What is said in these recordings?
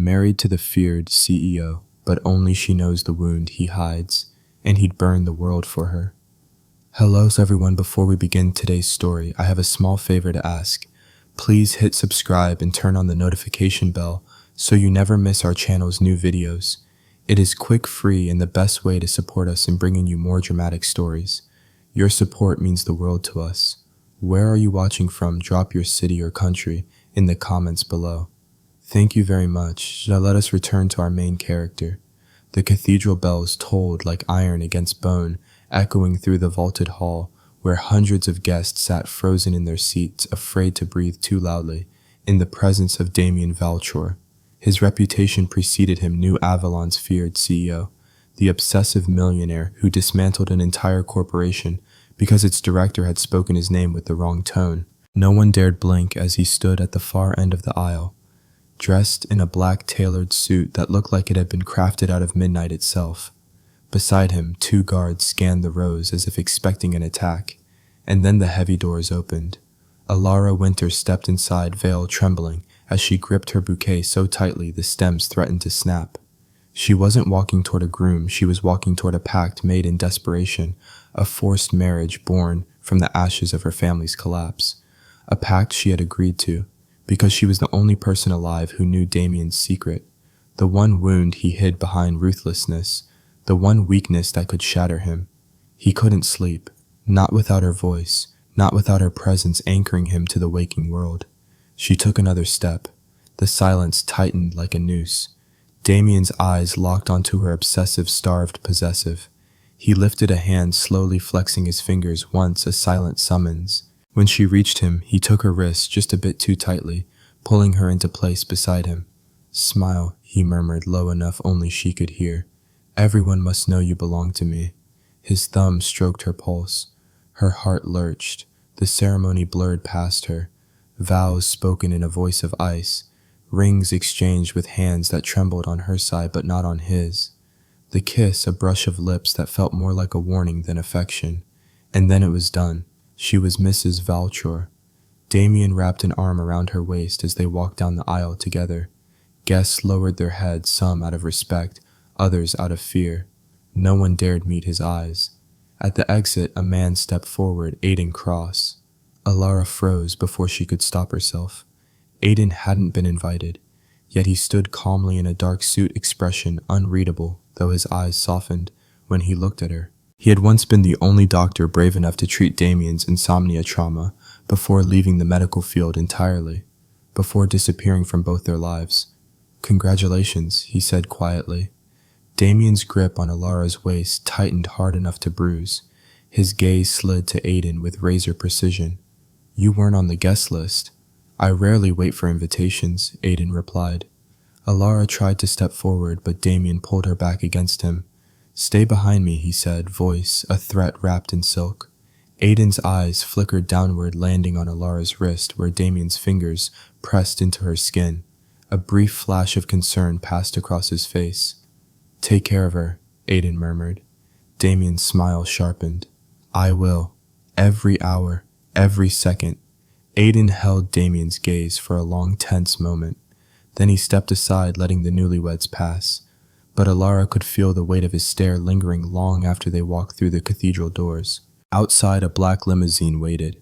married to the feared CEO, but only she knows the wound he hides, and he'd burn the world for her. Hello everyone, before we begin today's story, I have a small favor to ask. Please hit subscribe and turn on the notification bell so you never miss our channel's new videos. It is quick, free, and the best way to support us in bringing you more dramatic stories. Your support means the world to us. Where are you watching from? Drop your city or country in the comments below. Thank you very much. Now let us return to our main character. The cathedral bells tolled like iron against bone, echoing through the vaulted hall, where hundreds of guests sat frozen in their seats, afraid to breathe too loudly, in the presence of Damien Valchor. His reputation preceded him, New Avalon's feared CEO, the obsessive millionaire who dismantled an entire corporation because its director had spoken his name with the wrong tone. No one dared blink as he stood at the far end of the aisle, dressed in a black tailored suit that looked like it had been crafted out of midnight itself. Beside him, 2 guards scanned the rows as if expecting an attack, and then the heavy doors opened. Elara Winter stepped inside, veil trembling, as she gripped her bouquet so tightly the stems threatened to snap. She wasn't walking toward a groom, she was walking toward a pact made in desperation, a forced marriage born from the ashes of her family's collapse. A pact she had agreed to, because she was the only person alive who knew Damien's secret, the one wound he hid behind ruthlessness, the one weakness that could shatter him. He couldn't sleep, not without her voice, not without her presence anchoring him to the waking world. She took another step. The silence tightened like a noose. Damien's eyes locked onto her, obsessive, starved, possessive. He lifted a hand, slowly flexing his fingers, once a silent summons. When she reached him, he took her wrist just a bit too tightly, pulling her into place beside him. "Smile," he murmured, low enough only she could hear. "Everyone must know you belong to me." His thumb stroked her pulse. Her heart lurched. The ceremony blurred past her. Vows spoken in a voice of ice. Rings exchanged with hands that trembled on her side but not on his. The kiss, a brush of lips that felt more like a warning than affection. And then it was done. She was Mrs. Valchor. Damien wrapped an arm around her waist as they walked down the aisle together. Guests lowered their heads, some out of respect, others out of fear. No one dared meet his eyes. At the exit, a man stepped forward, Aiden Cross. Elara froze before she could stop herself. Aiden hadn't been invited, yet he stood calmly in a dark suit, expression unreadable, though his eyes softened when he looked at her. He had once been the only doctor brave enough to treat Damien's insomnia trauma before leaving the medical field entirely, before disappearing from both their lives. "Congratulations," he said quietly. Damien's grip on Elara's waist tightened hard enough to bruise. His gaze slid to Aiden with razor precision. "You weren't on the guest list." "I rarely wait for invitations," Aiden replied. Elara tried to step forward, but Damien pulled her back against him. "Stay behind me," he said, voice a threat wrapped in silk. Aiden's eyes flickered downward, landing on Elara's wrist where Damien's fingers pressed into her skin. A brief flash of concern passed across his face. "Take care of her," Aiden murmured. Damien's smile sharpened. "I will. Every hour, every second." Aiden held Damien's gaze for a long, tense moment. Then he stepped aside, letting the newlyweds pass. But Elara could feel the weight of his stare lingering long after they walked through the cathedral doors. Outside, a black limousine waited.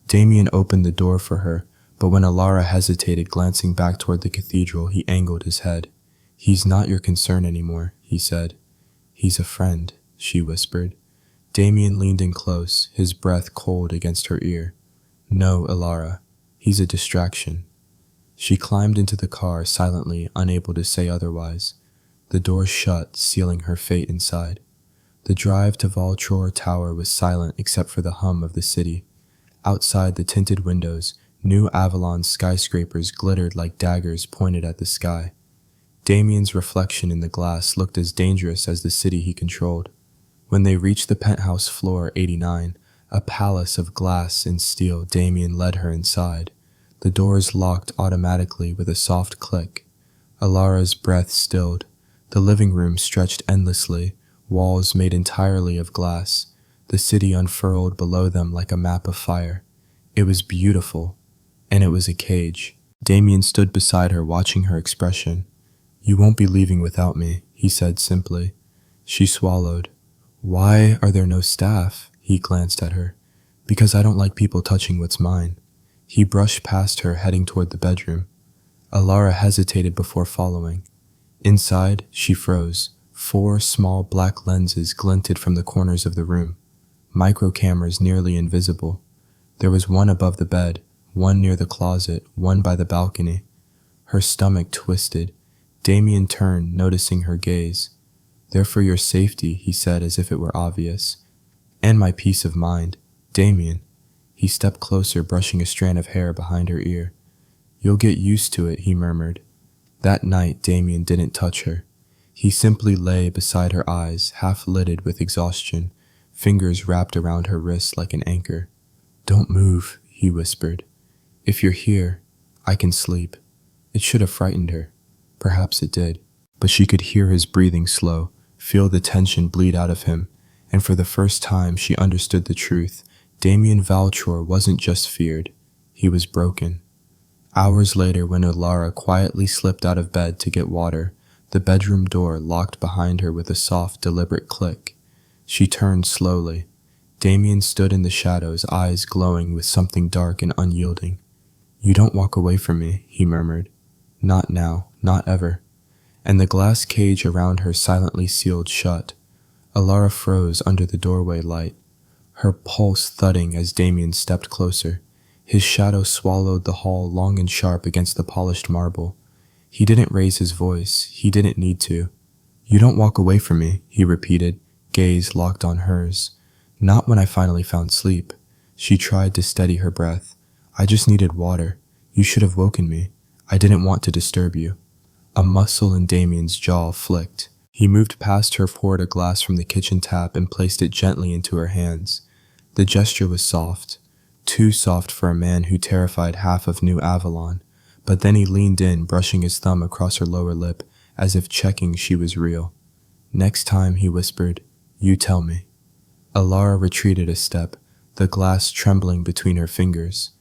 Damien opened the door for her, but when Elara hesitated, glancing back toward the cathedral, he angled his head. "He's not your concern anymore," he said. "He's a friend," she whispered. Damien leaned in close, his breath cold against her ear. "No, Elara. He's a distraction." She climbed into the car, silently, unable to say otherwise. The door shut, sealing her fate inside. The drive to Valchor Tower was silent except for the hum of the city. Outside the tinted windows, New Avalon's skyscrapers glittered like daggers pointed at the sky. Damien's reflection in the glass looked as dangerous as the city he controlled. When they reached the penthouse floor 89, a palace of glass and steel, Damien led her inside. The doors locked automatically with a soft click. Elara's breath stilled. The living room stretched endlessly, walls made entirely of glass. The city unfurled below them like a map of fire. It was beautiful, and it was a cage. Damien stood beside her, watching her expression. You won't be leaving without me, he said simply. She swallowed. Why are there no staff? He glanced at her. Because I don't like people touching what's mine. He brushed past her, heading toward the bedroom. Elara hesitated before following. Inside, she froze. 4 small black lenses glinted from the corners of the room. Micro cameras nearly invisible. There was one above the bed, one near the closet, one by the balcony. Her stomach twisted. Damien turned, noticing her gaze. They're for your safety, he said as if it were obvious. And my peace of mind. Damien. He stepped closer, brushing a strand of hair behind her ear. You'll get used to it, he murmured. That night, Damien didn't touch her. He simply lay beside her eyes, half-lidded with exhaustion, fingers wrapped around her wrists like an anchor. Don't move, he whispered. If you're here, I can sleep. It should have frightened her. Perhaps it did. But she could hear his breathing slow, feel the tension bleed out of him, and for the first time she understood the truth. Damien Valchor wasn't just feared. He was broken. Hours later, when Elara quietly slipped out of bed to get water, the bedroom door locked behind her with a soft, deliberate click. She turned slowly. Damien stood in the shadows, eyes glowing with something dark and unyielding. You don't walk away from me, he murmured. Not now, not ever. And the glass cage around her silently sealed shut. Elara froze under the doorway light, her pulse thudding as Damien stepped closer. His shadow swallowed the hall long and sharp against the polished marble. He didn't raise his voice. He didn't need to. You don't walk away from me, he repeated, gaze locked on hers. Not when I finally found sleep. She tried to steady her breath. I just needed water. You should have woken me. I didn't want to disturb you. A muscle in Damien's jaw flicked. He moved past her, poured a glass from the kitchen tap, and placed it gently into her hands. The gesture was soft. Too soft for a man who terrified half of New Avalon, but then he leaned in, brushing his thumb across her lower lip, as if checking she was real. Next time, he whispered, you tell me. Elara retreated a step, the glass trembling between her fingers.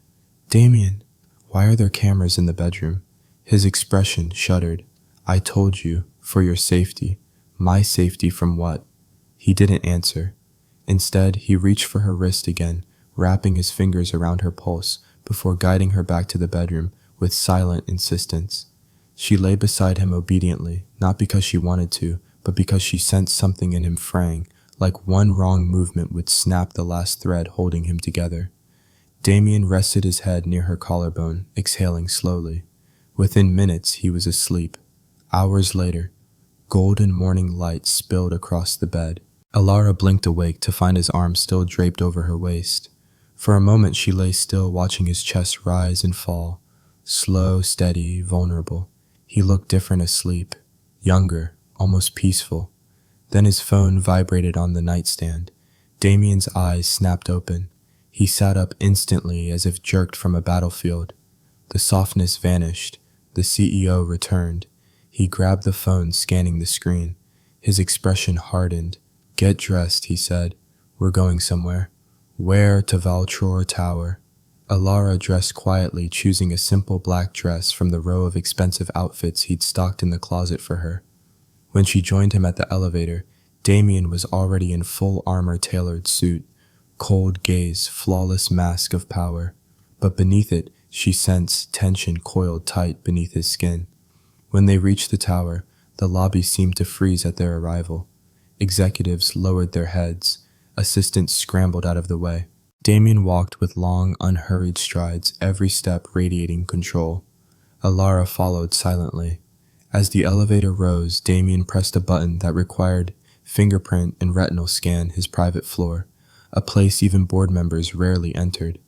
Damien, why are there cameras in the bedroom? His expression shuddered. I told you, for your safety. My safety from what? He didn't answer. Instead, he reached for her wrist again, wrapping his fingers around her pulse before guiding her back to the bedroom with silent insistence. She lay beside him obediently, not because she wanted to, but because she sensed something in him fraying, like one wrong movement would snap the last thread holding him together. Damien rested his head near her collarbone, exhaling slowly. Within minutes, he was asleep. Hours later, golden morning light spilled across the bed. Elara blinked awake to find his arm still draped over her waist. For a moment she lay still, watching his chest rise and fall. Slow, steady, vulnerable. He looked different asleep. Younger, almost peaceful. Then his phone vibrated on the nightstand. Damien's eyes snapped open. He sat up instantly as if jerked from a battlefield. The softness vanished. The CEO returned. He grabbed the phone, scanning the screen. His expression hardened. Get dressed, he said. We're going somewhere. Where? To Valchor Tower. Elara dressed quietly, choosing a simple black dress from the row of expensive outfits he'd stocked in the closet for her. When she joined him at the elevator, Damien was already in full armor-tailored suit, cold gaze, flawless mask of power. But beneath it, she sensed tension coiled tight beneath his skin. When they reached the tower, the lobby seemed to freeze at their arrival. Executives lowered their heads. Assistants scrambled out of the way. Damien walked with long, unhurried strides, every step radiating control. Elara followed silently. As the elevator rose, Damien pressed a button that required fingerprint and retinal scan his private floor, a place even board members rarely entered.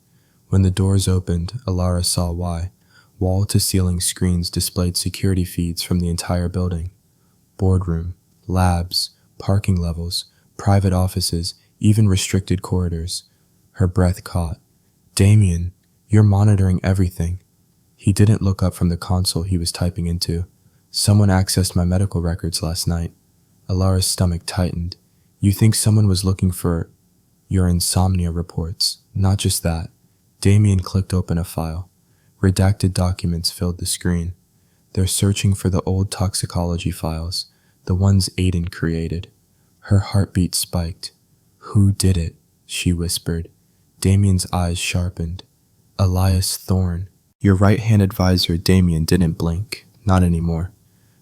When the doors opened, Elara saw why. Wall-to-ceiling screens displayed security feeds from the entire building. Boardroom, labs, parking levels, private offices, even restricted corridors. Her breath caught. Damien, you're monitoring everything. He didn't look up from the console he was typing into. Someone accessed my medical records last night. Elara's stomach tightened. You think someone was looking for your insomnia reports? Not just that. Damien clicked open a file. Redacted documents filled the screen. They're searching for the old toxicology files, the ones Aiden created. Her heartbeat spiked. Who did it? She whispered. Damien's eyes sharpened. Elias Thorne. Your right-hand advisor, Damien, didn't blink. Not anymore.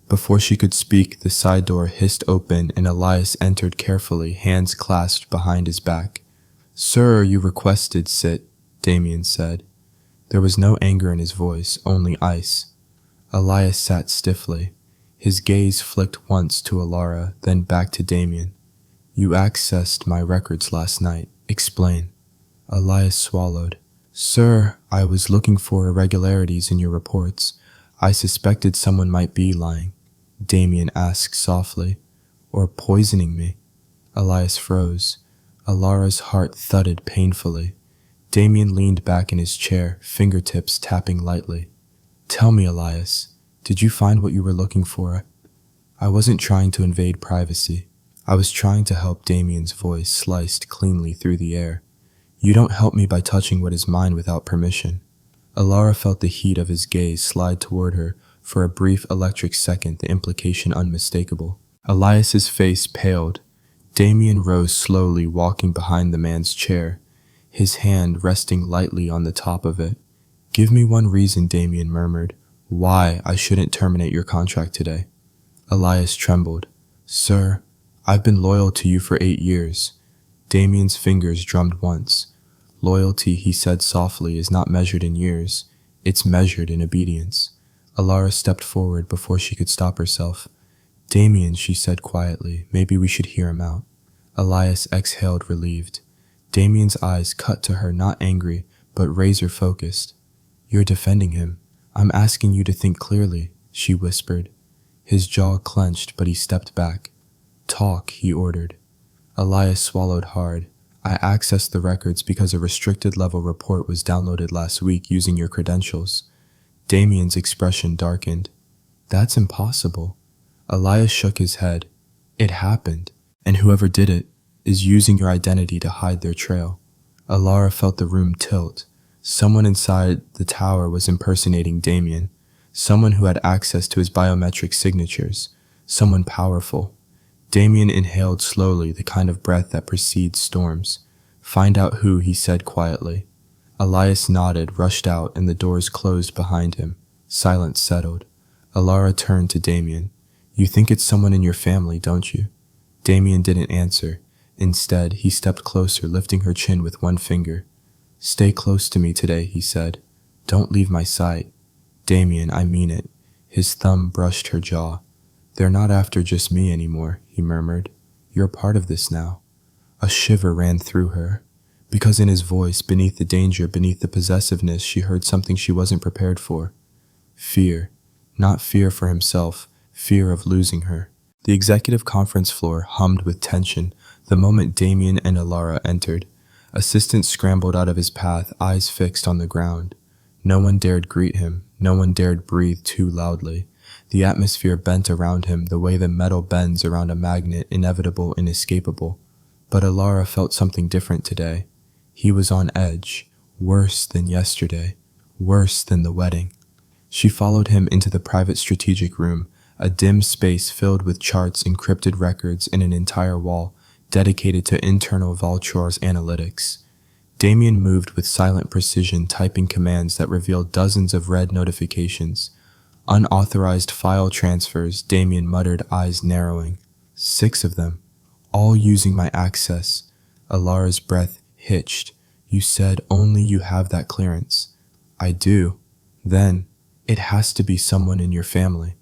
Before she could speak, the side door hissed open and Elias entered carefully, hands clasped behind his back. Sir, you requested sit, Damien said. There was no anger in his voice, only ice. Elias sat stiffly. His gaze flicked once to Elara, then back to Damien. You accessed my records last night. Explain. Elias swallowed. Sir, I was looking for irregularities in your reports. I suspected someone might be lying. Damien asked softly. Or poisoning me. Elias froze. Elara's heart thudded painfully. Damien leaned back in his chair, fingertips tapping lightly. Tell me, Elias, did you find what you were looking for? I wasn't trying to invade privacy. I was trying to help. Damien's voice sliced cleanly through the air. You don't help me by touching what is mine without permission. Elara felt the heat of his gaze slide toward her, for a brief electric second, the implication unmistakable. Elias's face paled. Damien rose slowly, walking behind the man's chair, his hand resting lightly on the top of it. Give me one reason, Damien murmured, why I shouldn't terminate your contract today. Elias trembled. Sir, I've been loyal to you for 8 years. Damien's fingers drummed once. Loyalty, he said softly, is not measured in years. It's measured in obedience. Elara stepped forward before she could stop herself. Damien, she said quietly, maybe we should hear him out. Elias exhaled, relieved. Damien's eyes cut to her, not angry, but razor-focused. You're defending him. I'm asking you to think clearly, she whispered. His jaw clenched, but he stepped back. Talk, he ordered. Elias swallowed hard. I accessed the records because a restricted-level report was downloaded last week using your credentials. Damien's expression darkened. That's impossible. Elias shook his head. It happened, and whoever did it is using your identity to hide their trail. Elara felt the room tilt. Someone inside the tower was impersonating Damien, someone who had access to his biometric signatures, someone powerful. Damien inhaled slowly, the kind of breath that precedes storms. Find out who, he said quietly. Elias nodded, rushed out, and the doors closed behind him. Silence settled. Elara turned to Damien. You think it's someone in your family, don't you? Damien didn't answer. Instead, he stepped closer, lifting her chin with one finger. Stay close to me today, he said. Don't leave my sight. Damien, I mean it. His thumb brushed her jaw. They're not after just me anymore, he murmured. You're part of this now. A shiver ran through her. Because in his voice, beneath the danger, beneath the possessiveness, she heard something she wasn't prepared for. Fear. Not fear for himself, fear of losing her. The executive conference floor hummed with tension the moment Damien and Elara entered. Assistants scrambled out of his path, eyes fixed on the ground. No one dared greet him. No one dared breathe too loudly. The atmosphere bent around him the way the metal bends around a magnet, inevitable, inescapable. But Elara felt something different today. He was on edge, worse than yesterday, worse than the wedding. She followed him into the private strategic room, a dim space filled with charts, encrypted records, and an entire wall dedicated to internal Valtror's analytics. Damien moved with silent precision, typing commands that revealed dozens of red notifications. Unauthorized file transfers, Damien muttered, eyes narrowing. 6 of them, all using my access. Elara's breath hitched. You said only you have that clearance. I do. Then, it has to be someone in your family.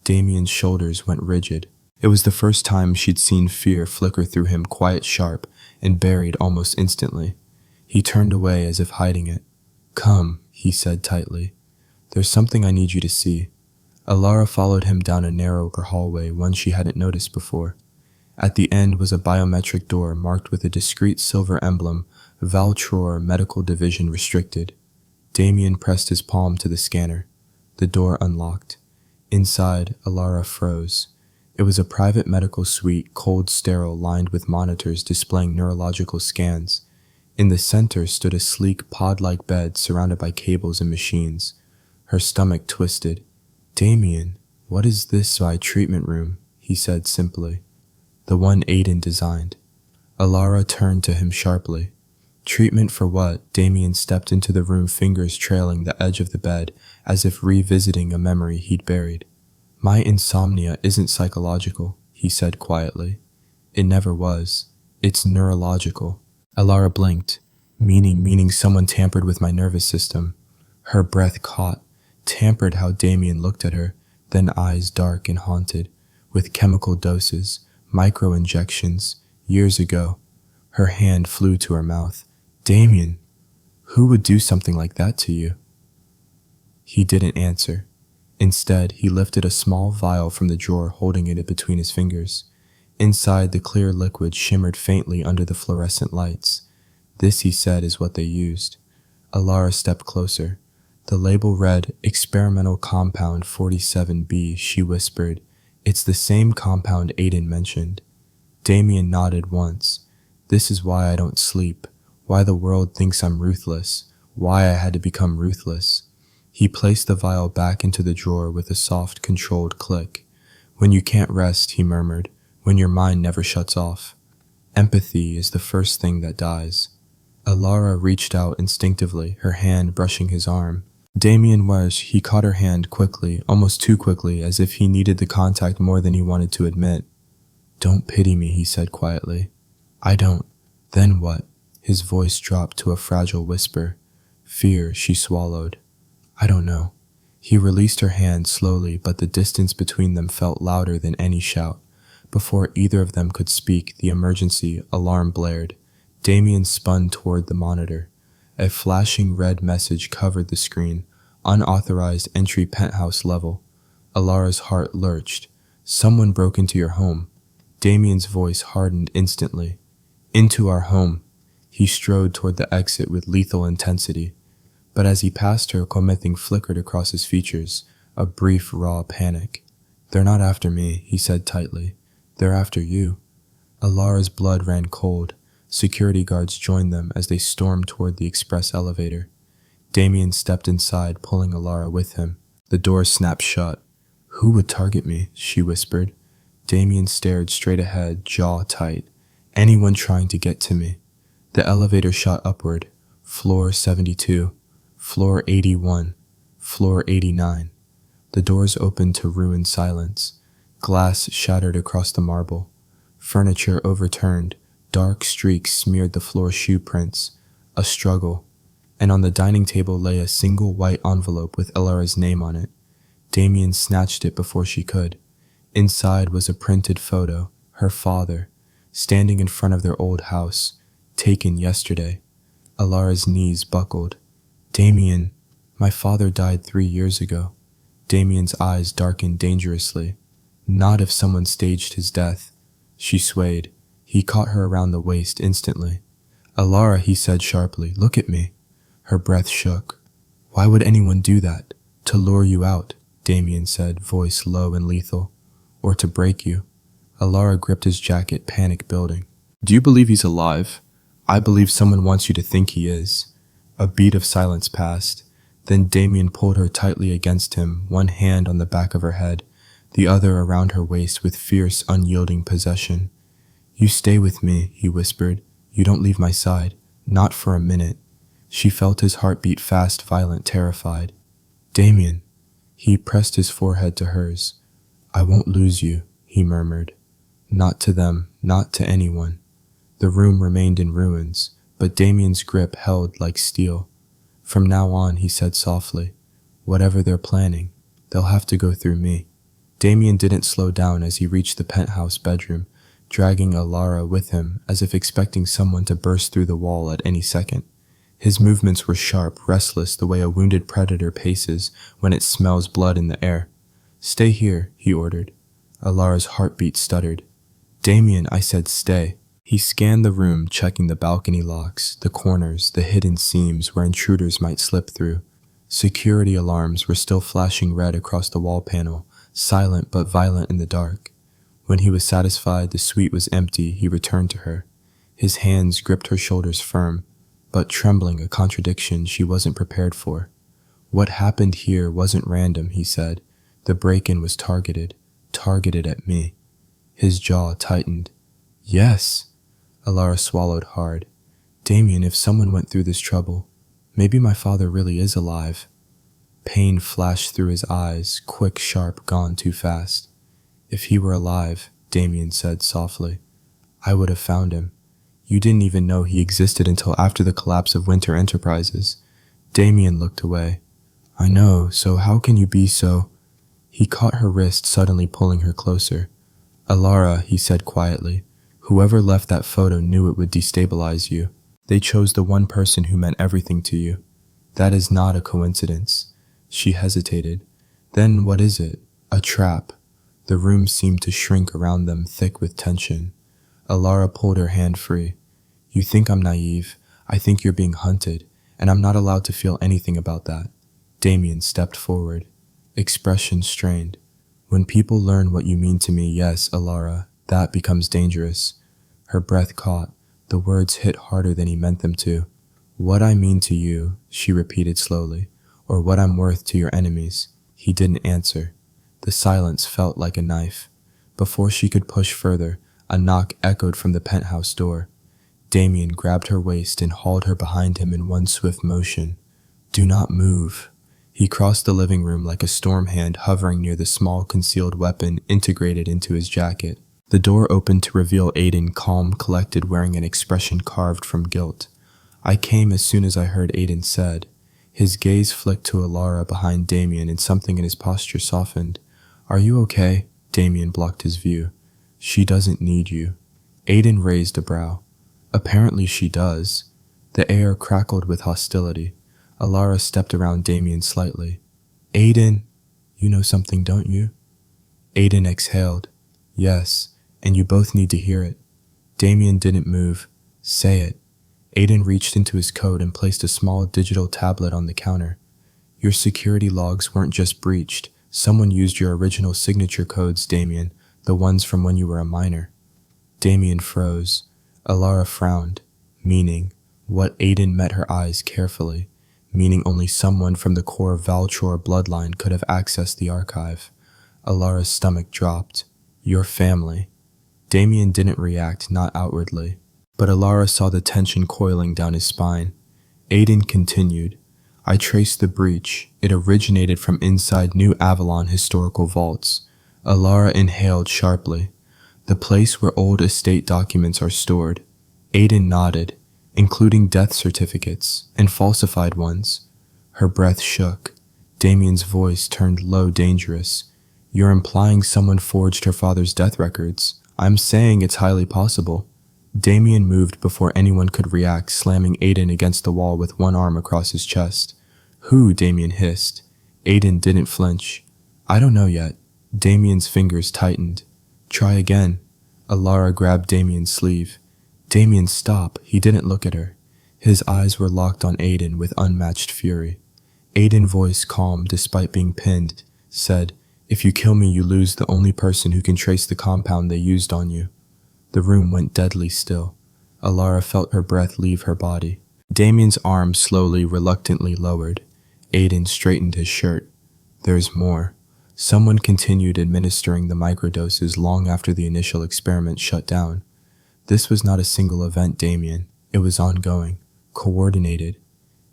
Damien's shoulders went rigid. It was the first time she'd seen fear flicker through him, quiet, sharp, and buried almost instantly. He turned away as if hiding it. Come, he said tightly. There's something I need you to see. Elara followed him down a narrower hallway, one she hadn't noticed before. At the end was a biometric door marked with a discreet silver emblem, Valtror Medical Division Restricted. Damien pressed his palm to the scanner. The door unlocked. Inside, Elara froze. It was a private medical suite, cold, sterile, lined with monitors displaying neurological scans. In the center stood a sleek, pod-like bed surrounded by cables and machines. Her stomach twisted. Damien, what is this my treatment room? He said simply. The one Aiden designed. Elara turned to him sharply. Treatment for what? Damien stepped into the room, fingers trailing the edge of the bed, as if revisiting a memory he'd buried. My insomnia isn't psychological, he said quietly. It never was. It's neurological. Elara blinked. Meaning someone tampered with my nervous system. Her breath caught. Tampered how Damien looked at her, then eyes dark and haunted, with chemical doses, micro-injections, years ago. Her hand flew to her mouth. Damien, who would do something like that to you? He didn't answer. Instead, he lifted a small vial from the drawer, holding it between his fingers. Inside, the clear liquid shimmered faintly under the fluorescent lights. This, he said, is what they used. Elara stepped closer. The label read, Experimental Compound 47B, she whispered. It's the same compound Aiden mentioned. Damien nodded once. This is why I don't sleep, why the world thinks I'm ruthless, why I had to become ruthless. He placed the vial back into the drawer with a soft, controlled click. When you can't rest, he murmured, when your mind never shuts off. Empathy is the first thing that dies. Elara reached out instinctively, her hand brushing his arm. Damien was. He caught her hand quickly, almost too quickly, as if he needed the contact more than he wanted to admit. Don't pity me, he said quietly. I don't. Then what? His voice dropped to a fragile whisper. Fear, she swallowed. I don't know. He released her hand slowly, but the distance between them felt louder than any shout. Before either of them could speak, the emergency alarm blared. Damien spun toward the monitor. A flashing red message covered the screen. Unauthorized entry penthouse level. Elara's heart lurched. Someone broke into your home. Damien's voice hardened instantly. Into our home. He strode toward the exit with lethal intensity. But as he passed her, Comething flickered across his features, a brief, raw panic. They're not after me, he said tightly. They're after you. Elara's blood ran cold. Security guards joined them as they stormed toward the express elevator. Damien stepped inside, pulling Elara with him. The door snapped shut. Who would target me? She whispered. Damien stared straight ahead, jaw tight. Anyone trying to get to me. The elevator shot upward. Floor 72. Floor 81. Floor 89. The doors opened to ruined silence. Glass shattered across the marble. Furniture overturned. Dark streaks smeared the floor shoe prints. A struggle. And on the dining table lay a single white envelope with Elara's name on it. Damien snatched it before she could. Inside was a printed photo, her father, standing in front of their old house, taken yesterday. Elara's knees buckled. Damien, my father died 3 years ago. Damien's eyes darkened dangerously. Not if someone staged his death. She swayed. He caught her around the waist instantly. Elara, he said sharply, look at me. Her breath shook. Why would anyone do that? To lure you out, Damien said, voice low and lethal. Or to break you. Elara gripped his jacket, panic building. Do you believe he's alive? I believe someone wants you to think he is. A beat of silence passed. Then Damien pulled her tightly against him, one hand on the back of her head, the other around her waist with fierce, unyielding possession. You stay with me, he whispered. You don't leave my side. Not for a minute. She felt his heartbeat fast, violent, terrified. Damien. He pressed his forehead to hers. I won't lose you, he murmured. Not to them, not to anyone. The room remained in ruins, but Damien's grip held like steel. From now on, he said softly, whatever they're planning, they'll have to go through me. Damien didn't slow down as he reached the penthouse bedroom, dragging Elara with him as if expecting someone to burst through the wall at any second. His movements were sharp, restless, the way a wounded predator paces when it smells blood in the air. Stay here, he ordered. Elara's heartbeat stuttered. Damien, I said stay. He scanned the room, checking the balcony locks, the corners, the hidden seams where intruders might slip through. Security alarms were still flashing red across the wall panel, silent but violent in the dark. When he was satisfied the suite was empty, he returned to her. His hands gripped her shoulders firm, but trembling, a contradiction she wasn't prepared for. What happened here wasn't random, he said. The break-in was targeted at me. His jaw tightened. Yes, Elara swallowed hard. Damien, if someone went through this trouble, maybe my father really is alive. Pain flashed through his eyes, quick, sharp, gone too fast. If he were alive, Damien said softly, I would have found him. You didn't even know he existed until after the collapse of Winter Enterprises. Damien looked away. I know, so how can you be so... He caught her wrist, suddenly pulling her closer. Elara, he said quietly, whoever left that photo knew it would destabilize you. They chose the one person who meant everything to you. That is not a coincidence. She hesitated. Then what is it? A trap. The room seemed to shrink around them, thick with tension. Elara pulled her hand free. You think I'm naive. I think you're being hunted, and I'm not allowed to feel anything about that. Damien stepped forward, expression strained. When people learn what you mean to me, yes, Elara, that becomes dangerous. Her breath caught. The words hit harder than he meant them to. What I mean to you, she repeated slowly, or what I'm worth to your enemies. He didn't answer. The silence felt like a knife. Before she could push further, a knock echoed from the penthouse door. Damien grabbed her waist and hauled her behind him in one swift motion. Do not move. He crossed the living room like a storm hand hovering near the small concealed weapon integrated into his jacket. The door opened to reveal Aiden, calm, collected, wearing an expression carved from guilt. I came as soon as I heard Aiden said. His gaze flicked to Elara behind Damien and something in his posture softened. Are you okay? Damien blocked his view. She doesn't need you. Aiden raised a brow. Apparently she does. The air crackled with hostility. Elara stepped around Damien slightly. Aiden, you know something, don't you? Aiden exhaled. Yes, and you both need to hear it. Damien didn't move. Say it. Aiden reached into his coat and placed a small digital tablet on the counter. Your security logs weren't just breached. Someone used your original signature codes, Damien, the ones from when you were a minor. Damien froze. Elara frowned, meaning, what Aiden met her eyes carefully, meaning only someone from the core Valchor bloodline could have accessed the archive. Elara's stomach dropped. Your family. Damien didn't react, not outwardly, but Elara saw the tension coiling down his spine. Aiden continued. I traced the breach. It originated from inside New Avalon historical vaults. Elara inhaled sharply. The place where old estate documents are stored. Aiden nodded, including death certificates and falsified ones. Her breath shook. Damien's voice turned low, dangerous. You're implying someone forged her father's death records. I'm saying it's highly possible. Damien moved before anyone could react, slamming Aiden against the wall with one arm across his chest. Who? Damien hissed. Aiden didn't flinch. I don't know yet. Damien's fingers tightened. Try again. Elara grabbed Damien's sleeve. Damien, stop. He didn't look at her. His eyes were locked on Aiden with unmatched fury. Aiden's voice, calm despite being pinned, said, If you kill me, you lose the only person who can trace the compound they used on you. The room went deadly still. Elara felt her breath leave her body. Damien's arm slowly, reluctantly lowered. Aiden straightened his shirt. There's more. Someone continued administering the microdoses long after the initial experiment shut down. This was not a single event, Damien. It was ongoing, coordinated.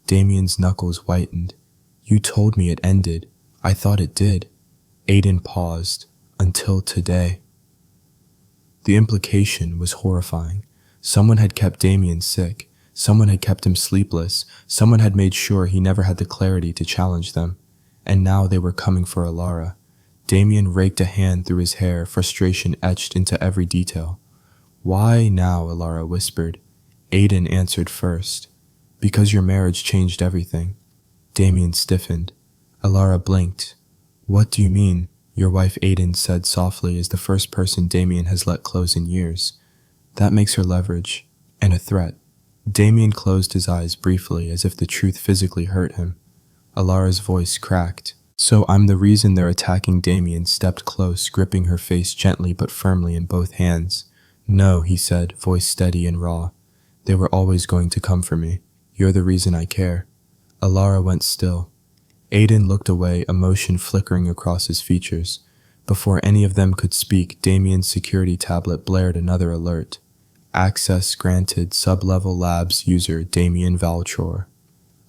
Damien's knuckles whitened. You told me it ended. I thought it did. Aiden paused. Until today. The implication was horrifying. Someone had kept Damien sick. Someone had kept him sleepless. Someone had made sure he never had the clarity to challenge them. And now they were coming for Elara. Damien raked a hand through his hair, frustration etched into every detail. Why now? Elara whispered. Aiden answered first. Because your marriage changed everything. Damien stiffened. Elara blinked. What do you mean? Your wife, Aiden said softly, is the first person Damien has let close in years. That makes her leverage, and a threat. Damien closed his eyes briefly, as if the truth physically hurt him. Elara's voice cracked. So I'm the reason they're attacking. Damien stepped close, gripping her face gently but firmly in both hands. No, he said, voice steady and raw. They were always going to come for me. You're the reason I care. Elara went still. Aiden looked away, emotion flickering across his features. Before any of them could speak, Damien's security tablet blared another alert. Access granted sub-level labs user Damien Valchor.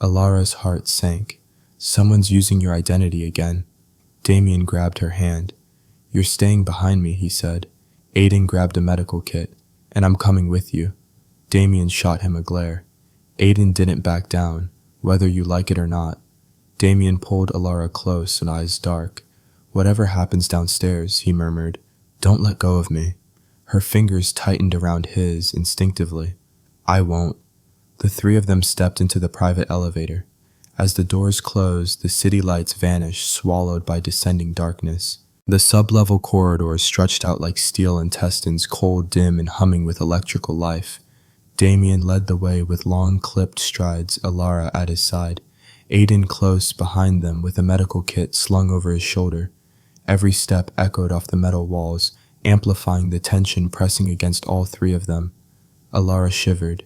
Elara's heart sank. Someone's using your identity again. Damien grabbed her hand. You're staying behind me, he said. Aiden grabbed a medical kit. And I'm coming with you. Damien shot him a glare. Aiden didn't back down, whether you like it or not. Damien pulled Elara close and eyes dark. Whatever happens downstairs, he murmured, don't let go of me. Her fingers tightened around his instinctively. I won't. The three of them stepped into the private elevator. As the doors closed, the city lights vanished, swallowed by descending darkness. The sub-level corridors stretched out like steel intestines, cold, dim, and humming with electrical life. Damien led the way with long, clipped strides, Elara at his side. Aiden close behind them with a medical kit slung over his shoulder. Every step echoed off the metal walls, amplifying the tension pressing against all three of them. Elara shivered.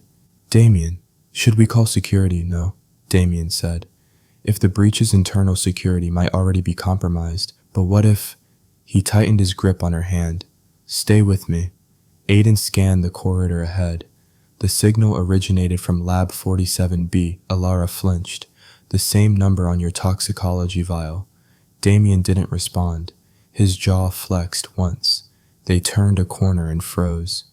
Damien, should we call security? No, Damien said. If the breach's internal security might already be compromised, but what if... He tightened his grip on her hand. Stay with me. Aiden scanned the corridor ahead. The signal originated from Lab 47B. Elara flinched. The same number on your toxicology vial. Damien didn't respond. His jaw flexed once. They turned a corner and froze.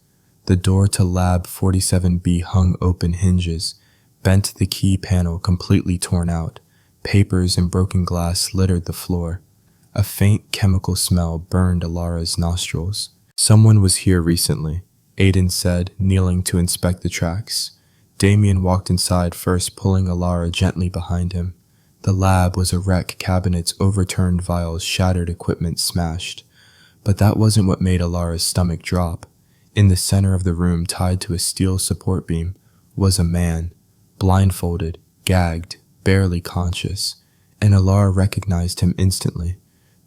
The door to Lab 47B hung open hinges, bent the key panel completely torn out. Papers and broken glass littered the floor. A faint chemical smell burned Elara's nostrils. Someone was here recently, Aiden said, kneeling to inspect the tracks. Damien walked inside first, pulling Elara gently behind him. The lab was a wreck, cabinets overturned, vials shattered, equipment smashed. But that wasn't what made Elara's stomach drop. In the center of the room, tied to a steel support beam, was a man, blindfolded, gagged, barely conscious, and Elara recognized him instantly.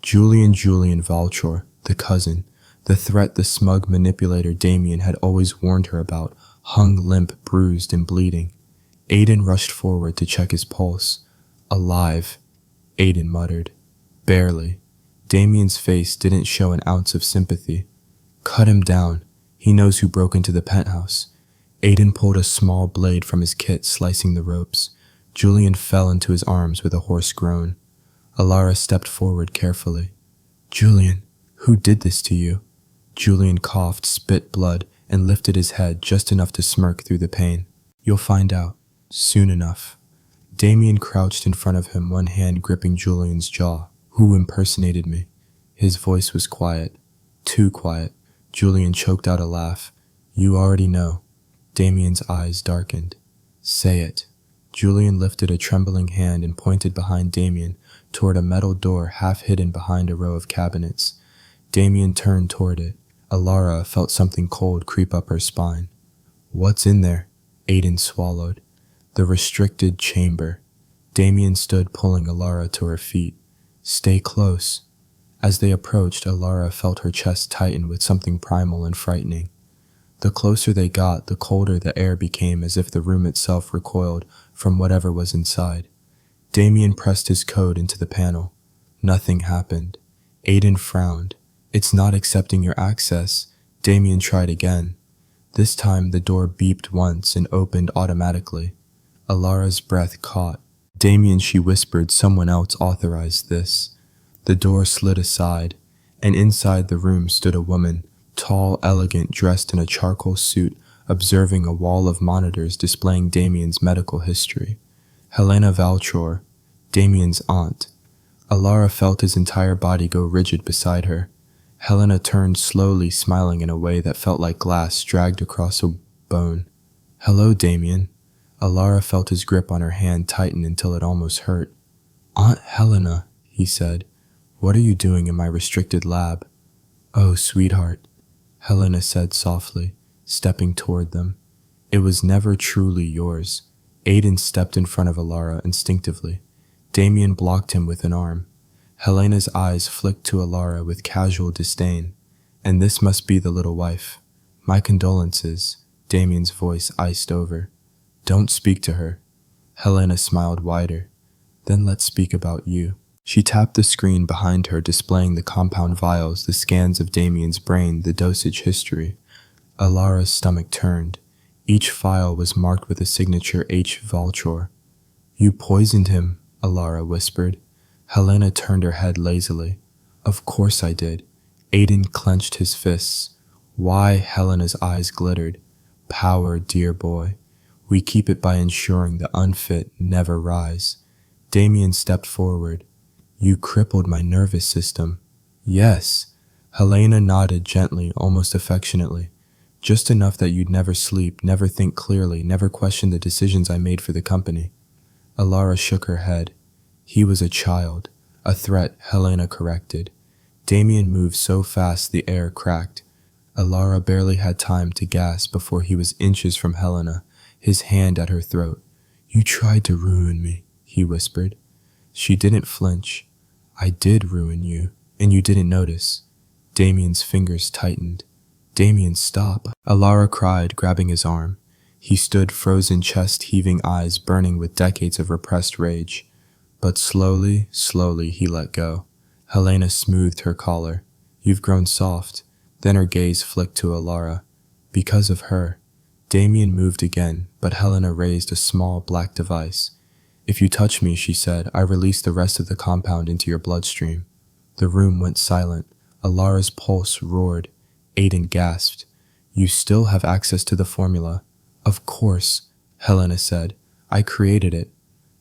Julian Valchor, the cousin, the threat the smug manipulator Damien had always warned her about, hung limp, bruised, and bleeding. Aiden rushed forward to check his pulse. Alive, Aiden muttered. Barely. Damien's face didn't show an ounce of sympathy. Cut him down. He knows who broke into the penthouse. Aiden pulled a small blade from his kit, slicing the ropes. Julian fell into his arms with a hoarse groan. Elara stepped forward carefully. Julian, who did this to you? Julian coughed, spit blood, and lifted his head just enough to smirk through the pain. You'll find out. Soon enough. Damien crouched in front of him, one hand gripping Julian's jaw. Who impersonated me? His voice was quiet. Too quiet. Julian choked out a laugh. You already know. Damien's eyes darkened. Say it. Julian lifted a trembling hand and pointed behind Damien toward a metal door half hidden behind a row of cabinets. Damien turned toward it. Elara felt something cold creep up her spine. What's in there? Aiden swallowed. The restricted chamber. Damien stood, pulling Elara to her feet. Stay close. As they approached, Elara felt her chest tighten with something primal and frightening. The closer they got, the colder the air became, as if the room itself recoiled from whatever was inside. Damien pressed his code into the panel. Nothing happened. Aiden frowned. It's not accepting your access. Damien tried again. This time the door beeped once and opened automatically. Elara's breath caught. Damien, she whispered, someone else authorized this. The door slid aside, and inside the room stood a woman, tall, elegant, dressed in a charcoal suit, observing a wall of monitors displaying Damien's medical history. Helena Valchor, Damien's aunt. Elara felt his entire body go rigid beside her. Helena turned slowly, smiling in a way that felt like glass dragged across a bone. Hello, Damien. Elara felt his grip on her hand tighten until it almost hurt. Aunt Helena, he said, what are you doing in my restricted lab? Oh, sweetheart, Helena said softly, stepping toward them. It was never truly yours. Aiden stepped in front of Elara instinctively. Damien blocked him with an arm. Helena's eyes flicked to Elara with casual disdain. And this must be the little wife. My condolences. Damien's voice iced over. Don't speak to her. Helena smiled wider. Then let's speak about you. She tapped the screen behind her, displaying the compound vials, the scans of Damien's brain, the dosage history. Elara's stomach turned. Each file was marked with a signature H. Valchor. You poisoned him, Elara whispered. Helena turned her head lazily. Of course I did. Aiden clenched his fists. Why? Helena's eyes glittered. Power, dear boy. We keep it by ensuring the unfit never rise. Damien stepped forward. You crippled my nervous system. Yes. Helena nodded gently, almost affectionately. Just enough that you'd never sleep, never think clearly, never question the decisions I made for the company. Elara shook her head. He was a child. A threat, Helena corrected. Damien moved so fast the air cracked. Elara barely had time to gasp before he was inches from Helena, his hand at her throat. You tried to ruin me, he whispered. She didn't flinch. I did ruin you, and you didn't notice. Damien's fingers tightened. Damien, stop, Elara cried, grabbing his arm. He stood frozen, chest heaving, eyes burning with decades of repressed rage. But slowly, slowly he let go. Helena smoothed her collar. You've grown soft. Then her gaze flicked to Elara. Because of her. Damien moved again, but Helena raised a small black device. If you touch me, she said, I release the rest of the compound into your bloodstream. The room went silent. Elara's pulse roared. Aiden gasped. You still have access to the formula. Of course, Helena said. I created it.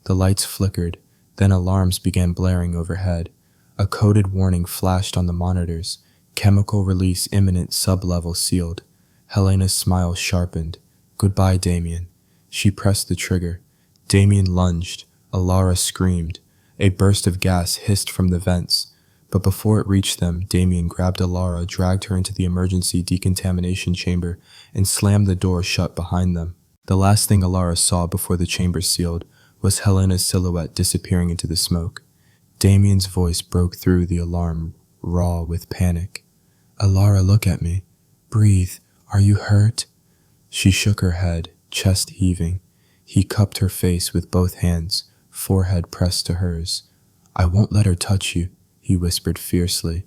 The lights flickered. Then alarms began blaring overhead. A coded warning flashed on the monitors. Chemical release imminent, sub-level sealed. Helena's smile sharpened. Goodbye, Damien. She pressed the trigger. Damien lunged. Elara screamed. A burst of gas hissed from the vents. But before it reached them, Damien grabbed Elara, dragged her into the emergency decontamination chamber, and slammed the door shut behind them. The last thing Elara saw before the chamber sealed was Helena's silhouette disappearing into the smoke. Damien's voice broke through the alarm, raw with panic. Elara, look at me. Breathe. Are you hurt? She shook her head, chest heaving. He cupped her face with both hands, forehead pressed to hers. I won't let her touch you, he whispered fiercely.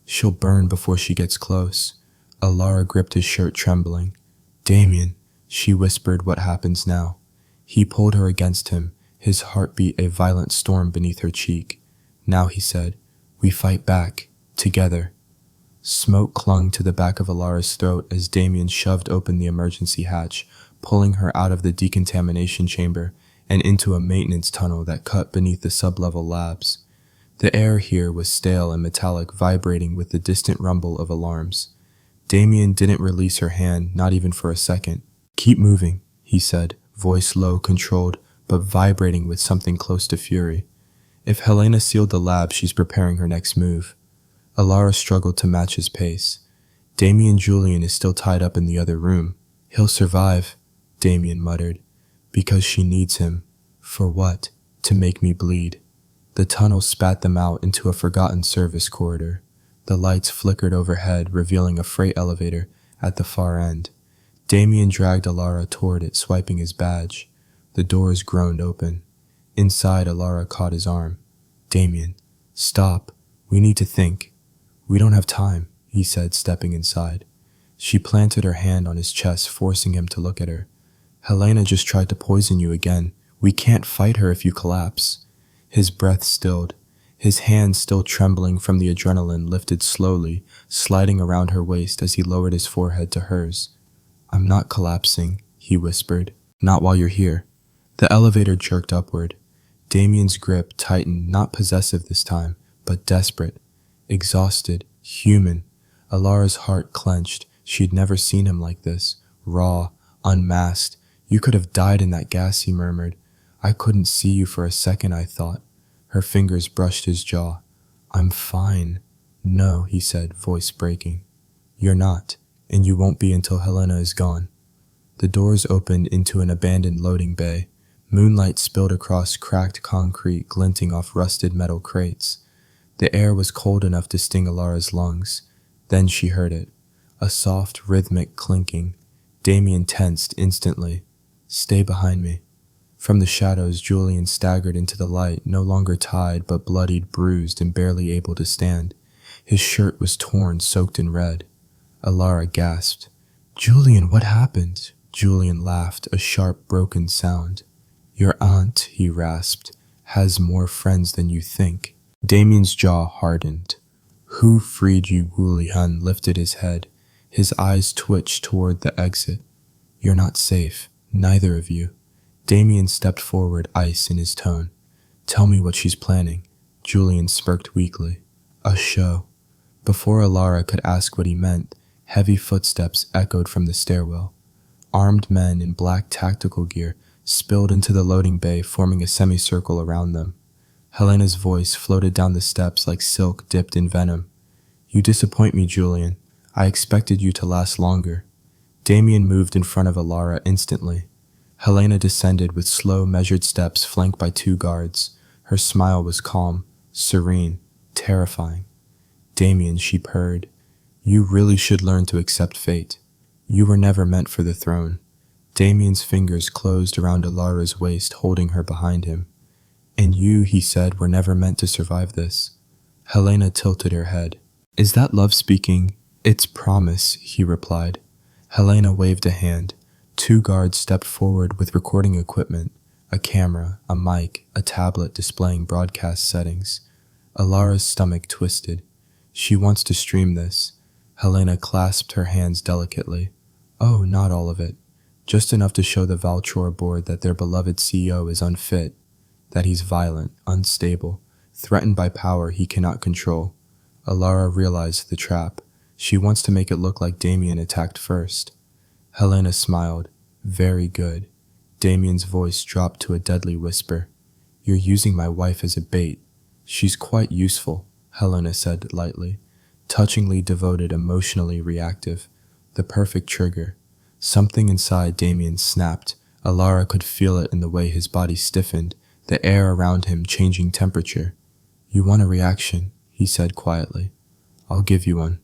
She'll burn before she gets close. Elara gripped his shirt, trembling. Damien, she whispered, what happens now? He pulled her against him, his heartbeat a violent storm beneath her cheek. Now, he said, we fight back, together. Smoke clung to the back of Elara's throat as Damien shoved open the emergency hatch, pulling her out of the decontamination chamber and into a maintenance tunnel that cut beneath the sub-level labs. The air here was stale and metallic, vibrating with the distant rumble of alarms. Damien didn't release her hand, not even for a second. Keep moving, he said, voice low, controlled, but vibrating with something close to fury. If Helena sealed the lab, she's preparing her next move. Elara struggled to match his pace. Damien Julian is still tied up in the other room. He'll survive, Damien muttered. Because she needs him. For what? To make me bleed. The tunnel spat them out into a forgotten service corridor. The lights flickered overhead, revealing a freight elevator at the far end. Damien dragged Elara toward it, swiping his badge. The doors groaned open. Inside, Elara caught his arm. Damien, stop. We need to think. We don't have time, he said, stepping inside. She planted her hand on his chest, forcing him to look at her. Helena just tried to poison you again. We can't fight her if you collapse. His breath stilled. His hand, still trembling from the adrenaline, lifted slowly, sliding around her waist as he lowered his forehead to hers. I'm not collapsing, he whispered. Not while you're here. The elevator jerked upward. Damien's grip tightened, not possessive this time, but desperate. Exhausted, human. Elara's heart clenched. She'd never seen him like this. Raw, unmasked. You could have died in that gas, he murmured. I couldn't see you for a second, I thought. Her fingers brushed his jaw. I'm fine. No, he said, voice breaking. You're not, and you won't be until Helena is gone. The doors opened into an abandoned loading bay. Moonlight spilled across cracked concrete, glinting off rusted metal crates. The air was cold enough to sting Elara's lungs. Then she heard it. A soft, rhythmic clinking. Damien tensed instantly. Stay behind me. From the shadows, Julian staggered into the light, no longer tied but bloodied, bruised, and barely able to stand. His shirt was torn, soaked in red. Elara gasped. "Julian, what happened?" Julian laughed, a sharp, broken sound. "Your aunt," he rasped, "has more friends than you think." Damien's jaw hardened. "Who freed you?" Julian lifted his head. His eyes twitched toward the exit. "You're not safe, neither of you." Damien stepped forward, ice in his tone. "Tell me what she's planning." Julian smirked weakly. "A show." Before Elara could ask what he meant, heavy footsteps echoed from the stairwell. Armed men in black tactical gear spilled into the loading bay, forming a semicircle around them. Helena's voice floated down the steps like silk dipped in venom. "You disappoint me, Julian. I expected you to last longer." Damien moved in front of Elara instantly. Helena descended with slow, measured steps flanked by 2 guards. Her smile was calm, serene, terrifying. "Damien," she purred, "you really should learn to accept fate. You were never meant for the throne." Damien's fingers closed around Elara's waist, holding her behind him. "And you," he said, "were never meant to survive this." Helena tilted her head. "Is that love speaking?" "It's promise," he replied. Helena waved a hand. 2 guards stepped forward with recording equipment, a camera, a mic, a tablet displaying broadcast settings. Elara's stomach twisted. "She wants to stream this." Helena clasped her hands delicately. "Oh, not all of it. Just enough to show the Valchor board that their beloved CEO is unfit, that he's violent, unstable, threatened by power he cannot control." Elara realized the trap. She wants to make it look like Damien attacked first. Helena smiled. "Very good." Damien's voice dropped to a deadly whisper. "You're using my wife as a bait." "She's quite useful," Helena said lightly. "Touchingly devoted, emotionally reactive. The perfect trigger." Something inside Damien snapped. Elara could feel it in the way his body stiffened, the air around him changing temperature. "You want a reaction," he said quietly. "I'll give you one."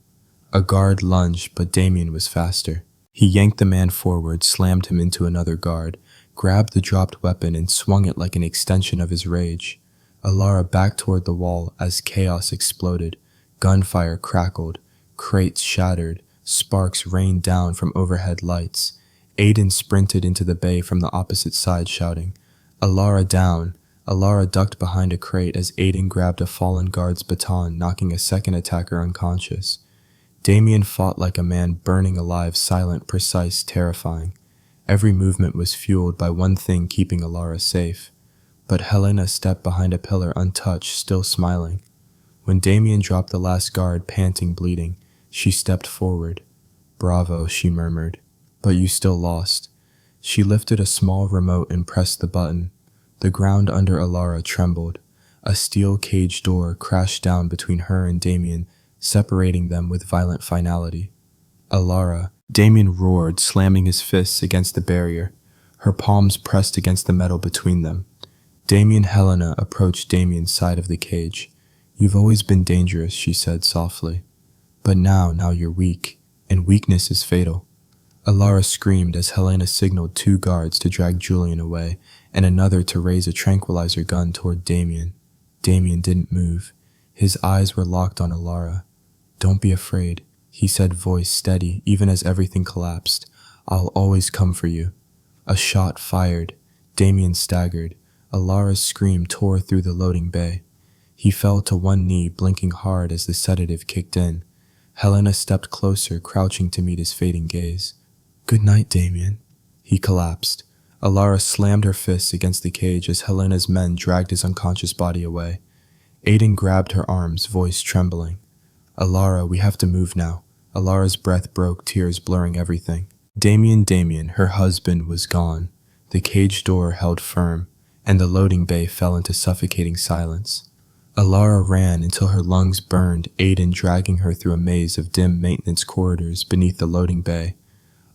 A guard lunged, but Damien was faster. He yanked the man forward, slammed him into another guard, grabbed the dropped weapon and swung it like an extension of his rage. Elara backed toward the wall as chaos exploded. Gunfire crackled, crates shattered, sparks rained down from overhead lights. Aiden sprinted into the bay from the opposite side, shouting, "Elara down!" Elara ducked behind a crate as Aiden grabbed a fallen guard's baton, knocking a second attacker unconscious. Damien fought like a man burning alive, silent, precise, terrifying. Every movement was fueled by one thing keeping Elara safe. But Helena stepped behind a pillar untouched, still smiling. When Damien dropped the last guard, panting, bleeding, she stepped forward. "Bravo," she murmured. "But you still lost." She lifted a small remote and pressed the button. The ground under Elara trembled. A steel cage door crashed down between her and Damien, separating them with violent finality. "Elara," Damien roared, slamming his fists against the barrier. Her palms pressed against the metal between them. Damien Helena approached Damien's side of the cage. "You've always been dangerous," she said softly. "But now you're weak, and weakness is fatal." Elara screamed as Helena signaled 2 guards to drag Julian away, and another to raise a tranquilizer gun toward Damien. Damien didn't move. His eyes were locked on Elara. "Don't be afraid," he said, voice steady, even as everything collapsed. "I'll always come for you." A shot fired. Damien staggered. Elara's scream tore through the loading bay. He fell to one knee, blinking hard as the sedative kicked in. Helena stepped closer, crouching to meet his fading gaze. "Good night, Damien." He collapsed. Elara slammed her fists against the cage as Helena's men dragged his unconscious body away. Aiden grabbed her arms, voice trembling. "Elara, we have to move now." Elara's breath broke, tears blurring everything. Damien, her husband, was gone. The cage door held firm, and the loading bay fell into suffocating silence. Elara ran until her lungs burned, Aiden dragging her through a maze of dim maintenance corridors beneath the loading bay.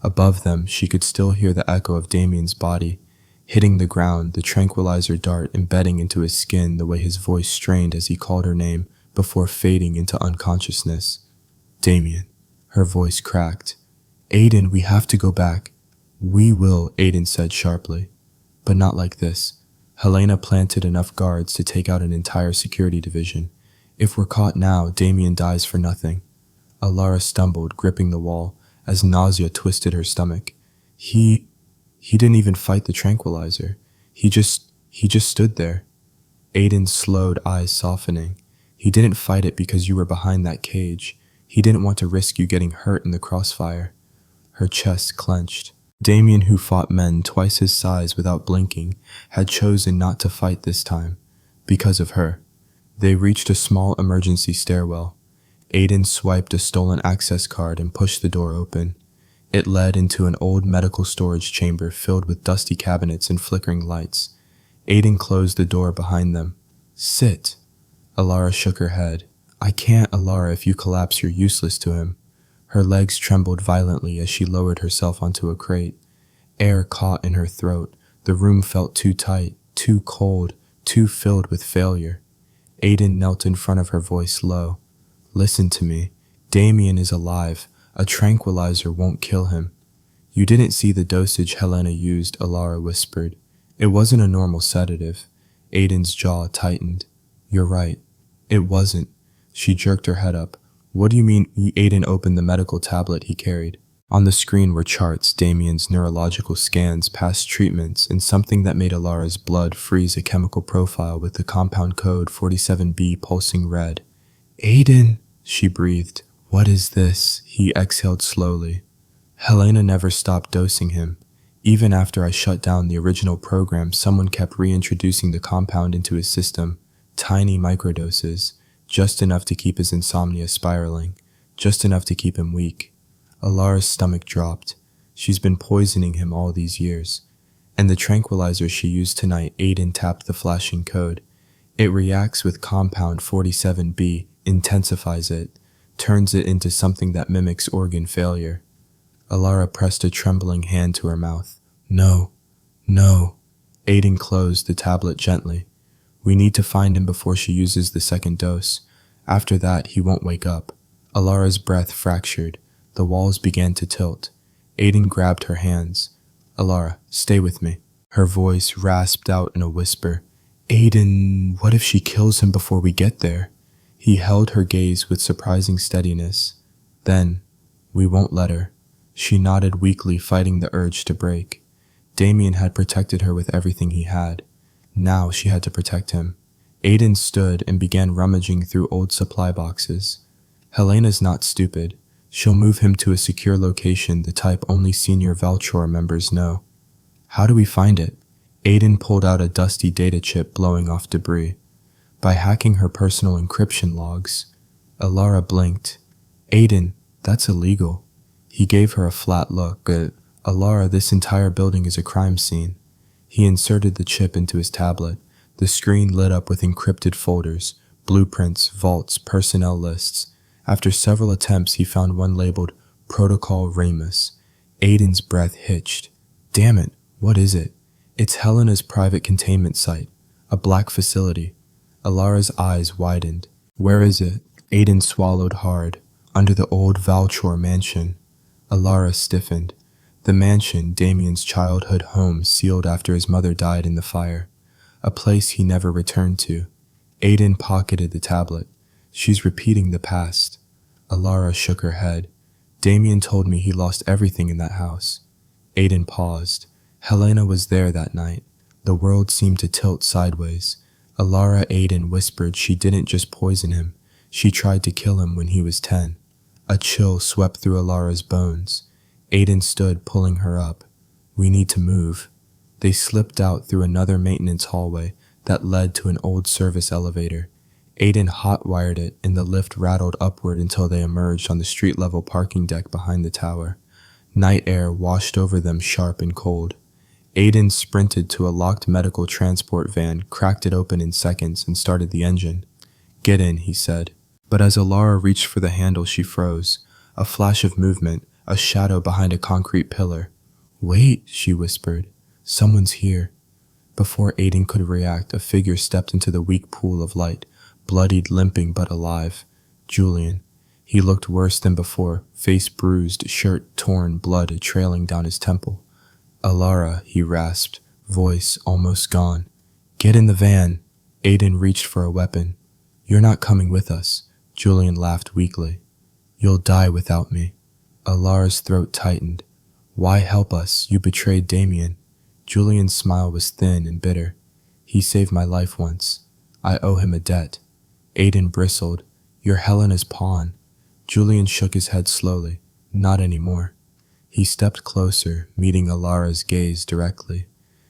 Above them, she could still hear the echo of Damien's body. Hitting the ground, the tranquilizer dart embedding into his skin the way his voice strained as he called her name before fading into unconsciousness. "Damien." Her voice cracked. "Aiden, we have to go back." "We will," Aiden said sharply. But not like this. Helena planted enough guards to take out an entire security division. If we're caught now, Damien dies for nothing. Elara stumbled, gripping the wall, as nausea twisted her stomach. He didn't even fight the tranquilizer. He just stood there. Aiden's slowed eyes softening. He didn't fight it because you were behind that cage. He didn't want to risk you getting hurt in the crossfire. Her chest clenched. Damien, who fought men twice his size without blinking, had chosen not to fight this time. Because of her. They reached a small emergency stairwell. Aiden swiped a stolen access card and pushed the door open. It led into an old medical storage chamber filled with dusty cabinets and flickering lights. Aiden closed the door behind them. Sit. Elara shook her head. I can't, Elara, if you collapse you're useless to him. Her legs trembled violently as she lowered herself onto a crate. Air caught in her throat. The room felt too tight, too cold, too filled with failure. Aiden knelt in front of her, voice low. Listen to me. Damien is alive. A tranquilizer won't kill him. You didn't see the dosage Helena used, Elara whispered. It wasn't a normal sedative. Aiden's jaw tightened. You're right. It wasn't. She jerked her head up. What do you mean? Aiden opened the medical tablet he carried. On the screen were charts, Damien's neurological scans, past treatments, and something that made Elara's blood freeze, a chemical profile with the compound code 47B pulsing red. Aiden, she breathed. What is this? He exhaled slowly. Helena never stopped dosing him. Even after I shut down the original program, someone kept reintroducing the compound into his system. Tiny microdoses, just enough to keep his insomnia spiraling, just enough to keep him weak. Elara's stomach dropped. She's been poisoning him all these years. And the tranquilizer she used tonight, Aiden tapped the flashing code. It reacts with compound 47B, intensifies it, turns it into something that mimics organ failure. Elara pressed a trembling hand to her mouth. No. Aiden closed the tablet gently. We need to find him before she uses the second dose. After that, he won't wake up. Elara's breath fractured. The walls began to tilt. Aiden grabbed her hands. Elara, stay with me. Her voice rasped out in a whisper. Aiden, what if she kills him before we get there? He held her gaze with surprising steadiness. Then, we won't let her. She nodded weakly, fighting the urge to break. Damien had protected her with everything he had. Now she had to protect him. Aiden stood and began rummaging through old supply boxes. Helena's not stupid. She'll move him to a secure location, the type only senior Valchor members know. How do we find it? Aiden pulled out a dusty data chip blowing off debris. By hacking her personal encryption logs. Elara blinked. Aiden, that's illegal. He gave her a flat look. Elara, this entire building is a crime scene. He inserted the chip into his tablet. The screen lit up with encrypted folders, blueprints, vaults, personnel lists. After several attempts, he found one labeled Protocol Ramus. Aiden's breath hitched. Damn it, what is it? It's Helena's private containment site, a black facility. Elara's eyes widened. Where is it? Aiden swallowed hard. Under the old Valchor mansion. Elara stiffened. The mansion, Damien's childhood home, sealed after his mother died in the fire. A place he never returned to. Aiden pocketed the tablet. She's repeating the past. Elara shook her head. Damien told me he lost everything in that house. Aiden paused. Helena was there that night. The world seemed to tilt sideways. Elara, Aiden whispered she didn't just poison him. She tried to kill him when he was 10. A chill swept through Elara's bones. Aiden stood, pulling her up. We need to move. They slipped out through another maintenance hallway that led to an old service elevator. Aiden hot-wired it, and the lift rattled upward until they emerged on the street-level parking deck behind the tower. Night air washed over them sharp and cold. Aiden sprinted to a locked medical transport van, cracked it open in seconds, and started the engine. Get in, he said. But as Elara reached for the handle, she froze. A flash of movement, a shadow behind a concrete pillar. Wait, she whispered. Someone's here. Before Aiden could react, a figure stepped into the weak pool of light, bloodied, limping, but alive. Julian. He looked worse than before, face bruised, shirt torn, blood trailing down his temple. Elara, he rasped, voice almost gone. Get in the van. Aiden reached for a weapon. You're not coming with us. Julian laughed weakly. You'll die without me. Elara's throat tightened. Why help us? You betrayed Damien. Julian's smile was thin and bitter. He saved my life once. I owe him a debt. Aiden bristled. You're Helena's pawn. Julian shook his head slowly. Not anymore. He stepped closer, meeting Elara's gaze directly.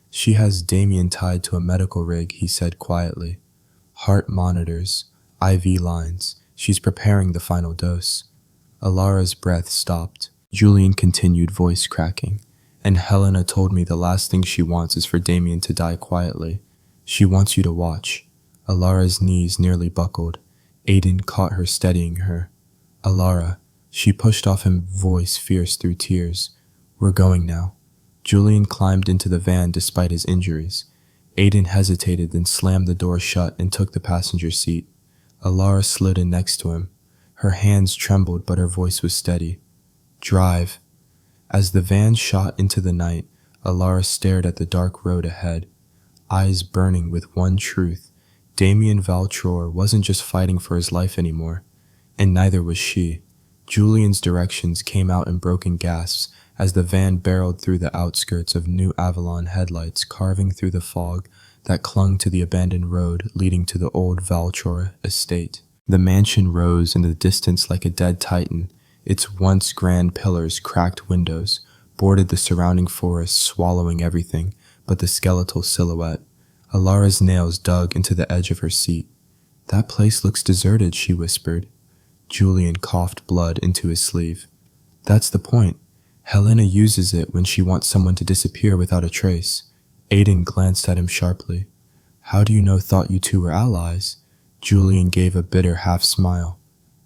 She has Damien tied to a medical rig, he said quietly. Heart monitors, IV lines. She's preparing the final dose. Elara's breath stopped. Julian continued, voice cracking. And Helena told me the last thing she wants is for Damien to die quietly. She wants you to watch. Elara's knees nearly buckled. Aiden caught her, steadying her. Elara, she pushed off him, voice fierce through tears. We're going now. Julian climbed into the van despite his injuries. Aiden hesitated, then slammed the door shut and took the passenger seat. Elara slid in next to him. Her hands trembled, but her voice was steady. Drive. As the van shot into the night, Elara stared at the dark road ahead, eyes burning with one truth. Damien Valtror wasn't just fighting for his life anymore, and neither was she. Julian's directions came out in broken gasps as the van barreled through the outskirts of New Avalon, headlights carving through the fog that clung to the abandoned road leading to the old Valtror estate. The mansion rose in the distance like a dead titan. Its once grand pillars, cracked windows, bordered the surrounding forest, swallowing everything but the skeletal silhouette. Elara's nails dug into the edge of her seat. That place looks deserted, she whispered. Julian coughed blood into his sleeve. That's the point. Helena uses it when she wants someone to disappear without a trace. Aiden glanced at him sharply. How do you know thought you two were allies? Julian gave a bitter half-smile.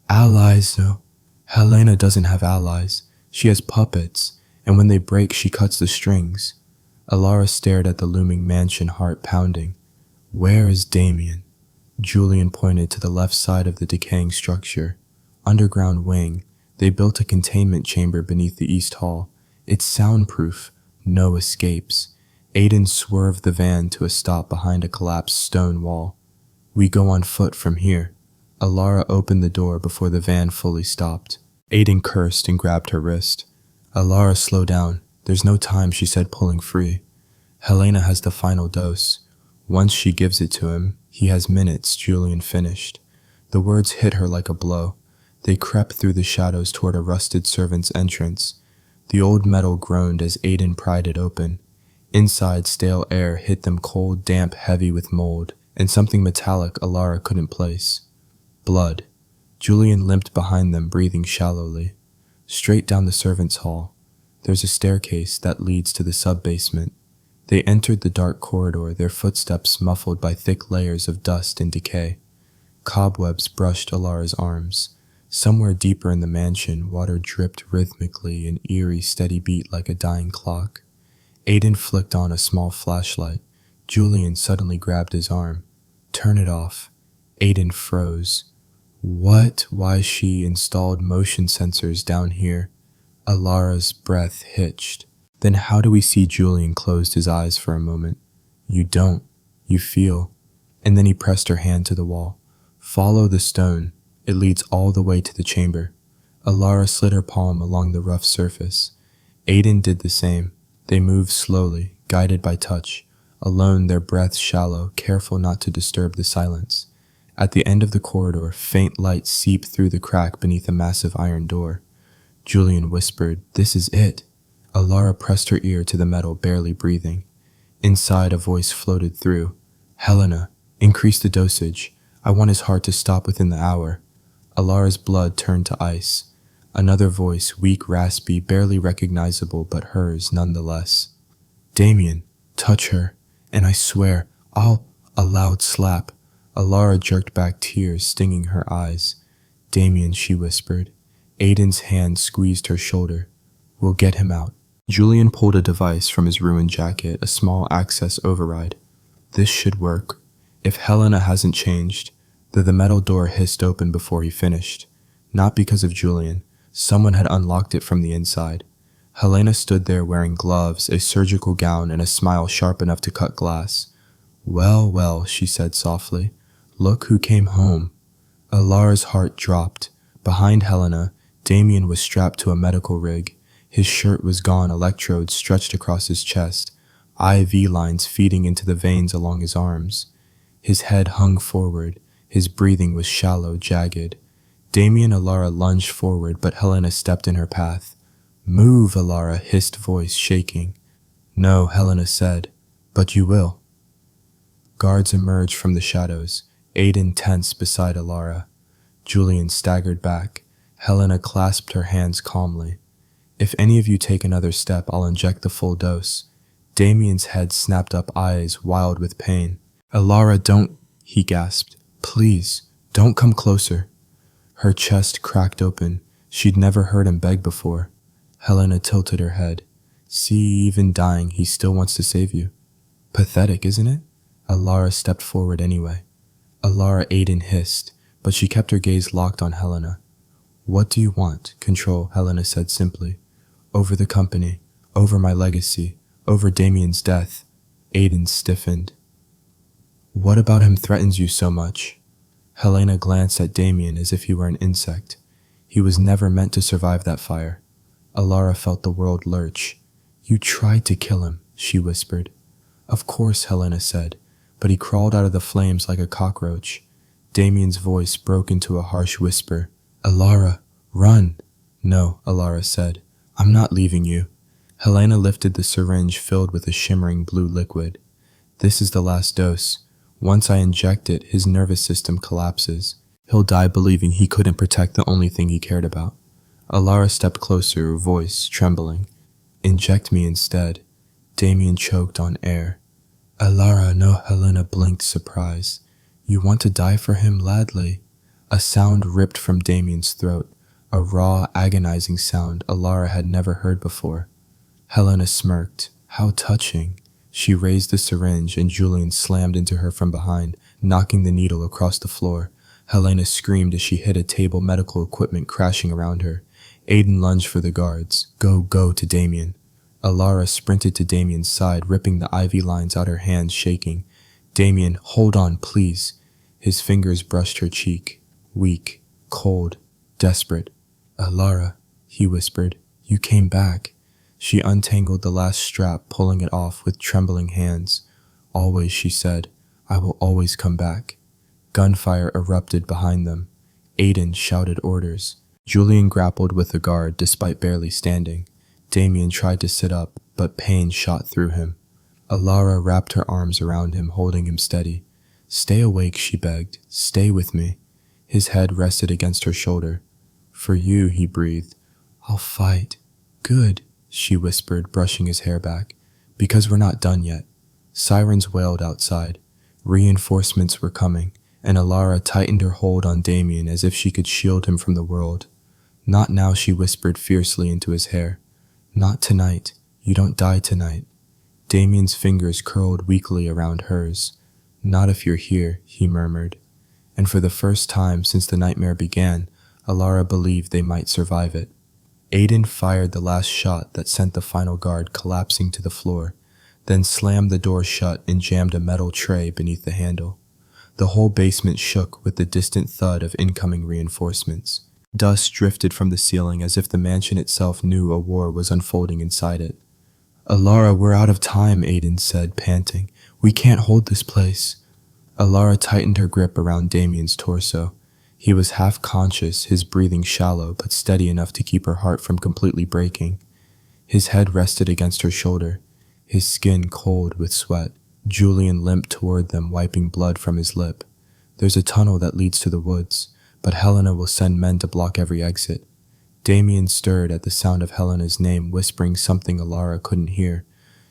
Allies, no. Helena doesn't have allies. She has puppets, and when they break, she cuts the strings. Elara stared at the looming mansion, heart pounding. Where is Damien? Julian pointed to the left side of the decaying structure. Underground wing. They built a containment chamber beneath the east hall. It's soundproof. No escapes. Aiden swerved the van to a stop behind a collapsed stone wall. We go on foot from here. Elara opened the door before the van fully stopped. Aiden cursed and grabbed her wrist. Elara, slow down. There's no time, she said, pulling free. Helena has the final dose. Once she gives it to him, he has minutes, Julian finished. The words hit her like a blow. They crept through the shadows toward a rusted servant's entrance. The old metal groaned as Aiden pried it open. Inside, stale air hit them, cold, damp, heavy with mold, and something metallic Elara couldn't place. Blood. Julian limped behind them, breathing shallowly. Straight down the servants' hall. There's a staircase that leads to the sub-basement. They entered the dark corridor, their footsteps muffled by thick layers of dust and decay. Cobwebs brushed Elara's arms. Somewhere deeper in the mansion, water dripped rhythmically, an eerie, steady beat like a dying clock. Aiden flicked on a small flashlight. Julian suddenly grabbed his arm. Turn it off. Aiden froze. What? Why she installed motion sensors down here? Elara's breath hitched. Then how do we see? Julian closed his eyes for a moment. You don't. You feel. And then he pressed her hand to the wall. Follow the stone. It leads all the way to the chamber. Elara slid her palm along the rough surface. Aiden did the same. They moved slowly, guided by touch, alone, their breaths shallow, careful not to disturb the silence. At the end of the corridor, faint light seeped through the crack beneath a massive iron door. Julian whispered, "This is it." Elara pressed her ear to the metal, barely breathing. Inside, a voice floated through. "Helena, increase the dosage. I want his heart to stop within the hour." Elara's blood turned to ice. Another voice, weak, raspy, barely recognizable, but hers nonetheless. "Damien, touch her, and I swear, I'll—" A loud slap. Elara jerked back, tears stinging her eyes. "Damien," she whispered. Aiden's hand squeezed her shoulder. "We'll get him out." Julian pulled a device from his ruined jacket, a small access override. This should work. If Helena hasn't changed. The metal door hissed open before he finished. Not because of Julian. Someone had unlocked it from the inside. Helena stood there wearing gloves, a surgical gown, and a smile sharp enough to cut glass. "Well, well," she said softly. "Look who came home." Elara's heart dropped. Behind Helena, Damien was strapped to a medical rig. His shirt was gone, electrodes stretched across his chest, IV lines feeding into the veins along his arms. His head hung forward. His breathing was shallow, jagged. Damien and Elara lunged forward, but Helena stepped in her path. "Move," Elara hissed, voice shaking. "No," Helena said, "but you will." Guards emerged from the shadows, Aiden tense beside Elara. Julian staggered back. Helena clasped her hands calmly. "If any of you take another step, I'll inject the full dose." Damien's head snapped up, eyes wild with pain. "Elara, don't," he gasped. "Please, don't come closer." Her chest cracked open. She'd never heard him beg before. Helena tilted her head. "See, even dying, he still wants to save you." "Pathetic, isn't it?" Elara stepped forward anyway. Elara, Aiden hissed, but she kept her gaze locked on Helena. "What do you want?" "Control," Helena said simply. "Over the company, over my legacy, over Damien's death." Aiden stiffened. "What about him threatens you so much?" Helena glanced at Damien as if he were an insect. He was never meant to survive that fire. Elara felt the world lurch. "You tried to kill him," she whispered. "Of course," Helena said, but he crawled out of the flames like a cockroach. Damien's voice broke into a harsh whisper. "Elara, run!" "No," Elara said. "I'm not leaving you." Helena lifted the syringe filled with a shimmering blue liquid. "This is the last dose. Once I inject it, his nervous system collapses. He'll die believing he couldn't protect the only thing he cared about." Elara stepped closer, her voice trembling. "Inject me instead." Damien choked on air. "Elara, no," Helena blinked surprise. "You want to die for him, ladly?" A sound ripped from Damien's throat, a raw, agonizing sound Elara had never heard before. Helena smirked. How touching. She raised the syringe and Julian slammed into her from behind, knocking the needle across the floor. Helena screamed as she hit a table, medical equipment crashing around her. Aiden lunged for the guards. "Go, go," to Damien. Elara sprinted to Damien's side, ripping the IV lines out, her hands shaking. "Damien, hold on, please." His fingers brushed her cheek. Weak, cold, desperate. "Elara," he whispered, "you came back." She untangled the last strap, pulling it off with trembling hands. "Always," she said, "I will always come back." Gunfire erupted behind them. Aiden shouted orders. Julian grappled with the guard, despite barely standing. Damien tried to sit up, but pain shot through him. Elara wrapped her arms around him, holding him steady. "Stay awake," she begged. "Stay with me." His head rested against her shoulder. "For you," he breathed. "I'll fight." "Good," she whispered, brushing his hair back. "Because we're not done yet." Sirens wailed outside. Reinforcements were coming, and Elara tightened her hold on Damien as if she could shield him from the world. "Not now," she whispered fiercely into his hair. "Not tonight. You don't die tonight." Damien's fingers curled weakly around hers. "Not if you're here," he murmured. And for the first time since the nightmare began, Elara believed they might survive it. Aiden fired the last shot that sent the final guard collapsing to the floor, then slammed the door shut and jammed a metal tray beneath the handle. The whole basement shook with the distant thud of incoming reinforcements. Dust drifted from the ceiling as if the mansion itself knew a war was unfolding inside it. "Elara, we're out of time," Aiden said, panting. "We can't hold this place." Elara tightened her grip around Damien's torso. He was half conscious, his breathing shallow but steady enough to keep her heart from completely breaking. His head rested against her shoulder, his skin cold with sweat. Julian limped toward them, wiping blood from his lip. "There's a tunnel that leads to the woods, but Helena will send men to block every exit." Damien stirred at the sound of Helena's name, whispering something Elara couldn't hear.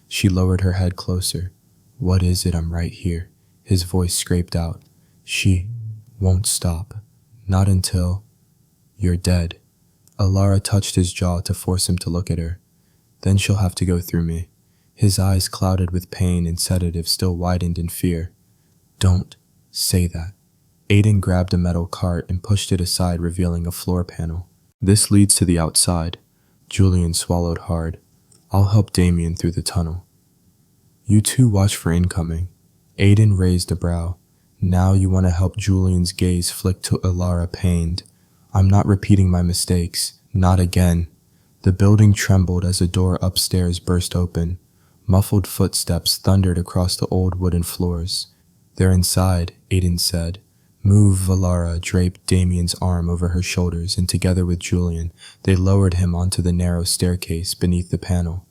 She lowered her head closer. "What is it? I'm right here." His voice scraped out. "She won't stop. Not until you're dead." Elara touched his jaw to force him to look at her. "Then she'll have to go through me." His eyes clouded with pain and sedative still widened in fear. "Don't say that." Aiden grabbed a metal cart and pushed it aside, revealing a floor panel. "This leads to the outside. Julian swallowed hard. I'll help Damien through the tunnel. You two watch for incoming. Aiden raised a brow. Now you want to help. Julian's gaze flicked to Elara, pained. I'm not repeating my mistakes. Not again. The building trembled as a door upstairs burst open. Muffled footsteps thundered across the old wooden floors. They're inside, Aiden said. Move. Elara draped Damien's arm over her shoulders, and together with Julian, they lowered him onto the narrow staircase beneath the panel.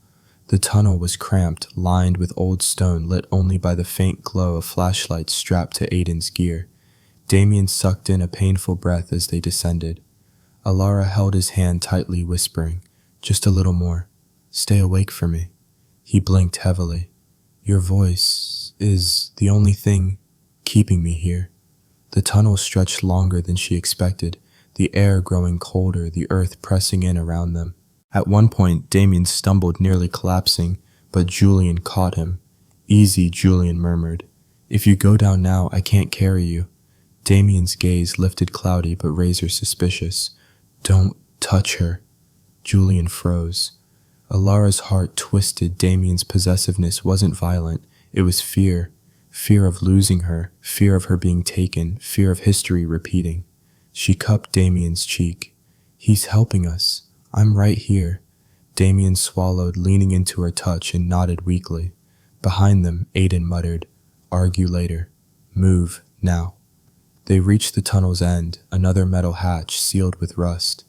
The tunnel was cramped, lined with old stone lit only by the faint glow of flashlights strapped to Aiden's gear. Damien sucked in a painful breath as they descended. Elara held his hand tightly, whispering, Just a little more. Stay awake for me. He blinked heavily. Your voice is the only thing keeping me here. The tunnel stretched longer than she expected, the air growing colder, the earth pressing in around them. At one point, Damien stumbled, nearly collapsing, but Julian caught him. Easy, Julian murmured. If you go down now, I can't carry you. Damien's gaze lifted, cloudy but razor suspicious. Don't touch her. Julian froze. Elara's heart twisted. Damien's possessiveness wasn't violent. It was fear. Fear of losing her, fear of her being taken, fear of history repeating. She cupped Damien's cheek. He's helping us. I'm right here. Damien swallowed, leaning into her touch, and nodded weakly. Behind them, Aiden muttered, Argue later. Move, now. They reached the tunnel's end, another metal hatch sealed with rust.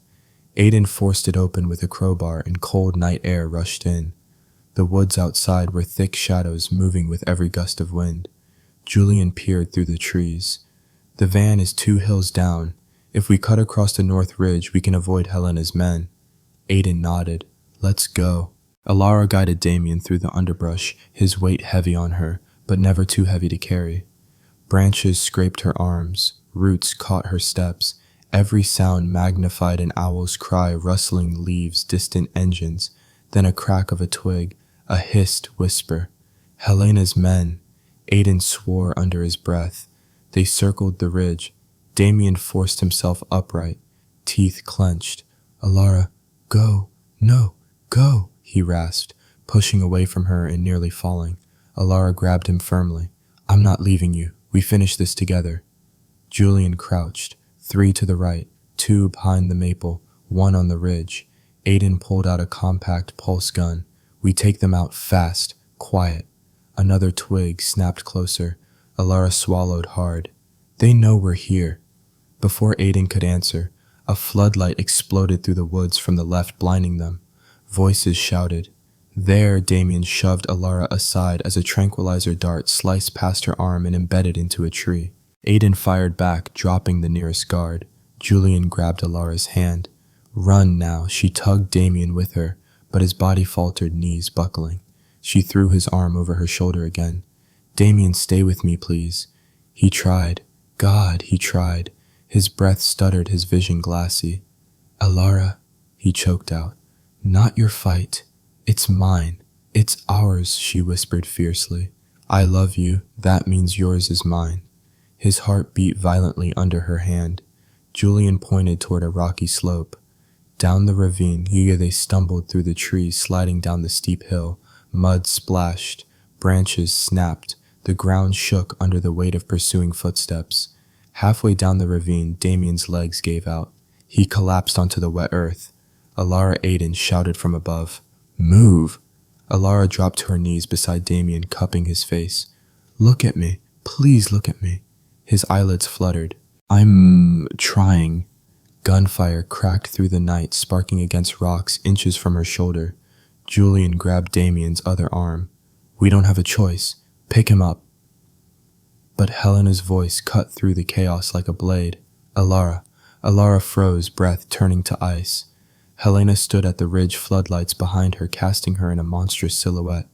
Aiden forced it open with a crowbar, and cold night air rushed in. The woods outside were thick shadows moving with every gust of wind. Julian peered through the trees. The van is 2 hills down. If we cut across the north ridge, we can avoid Helena's men. Aiden nodded. Let's go. Elara guided Damien through the underbrush, his weight heavy on her, but never too heavy to carry. Branches scraped her arms. Roots caught her steps. Every sound magnified: an owl's cry, rustling leaves, distant engines, then a crack of a twig, a hissed whisper. Helena's men. Aiden swore under his breath. They circled the ridge. Damien forced himself upright, teeth clenched. Elara, go. No, go, he rasped, pushing away from her and nearly falling. Elara grabbed him firmly. I'm not leaving you. We finish this together. Julian crouched, 3 to the right, 2 behind the maple, 1 on the ridge. Aiden pulled out a compact pulse gun. We take them out fast, quiet. Another twig snapped closer. Elara swallowed hard. They know we're here. Before Aiden could answer, a floodlight exploded through the woods from the left, blinding them. Voices shouted. There, Damien shoved Elara aside as a tranquilizer dart sliced past her arm and embedded into a tree. Aiden fired back, dropping the nearest guard. Julian grabbed Elara's hand. Run now. She tugged Damien with her, but his body faltered, knees buckling. She threw his arm over her shoulder again. Damien, stay with me, please. He tried. God, he tried. His breath stuttered, his vision glassy. Elara, he choked out. Not your fight. It's mine. It's ours, she whispered fiercely. I love you. That means yours is mine. His heart beat violently under her hand. Julian pointed toward a rocky slope. Down the ravine, here they stumbled through the trees, sliding down the steep hill. Mud splashed. Branches snapped. The ground shook under the weight of pursuing footsteps. Halfway down the ravine, Damien's legs gave out. He collapsed onto the wet earth. Elara Aiden shouted from above. Move! Elara dropped to her knees beside Damien, cupping his face. Look at me. Please look at me. His eyelids fluttered. I'm trying. Gunfire cracked through the night, sparking against rocks inches from her shoulder. Julian grabbed Damien's other arm. We don't have a choice. Pick him up. But Helena's voice cut through the chaos like a blade. Elara. Elara froze, breath turning to ice. Helena stood at the ridge, floodlights behind her, casting her in a monstrous silhouette.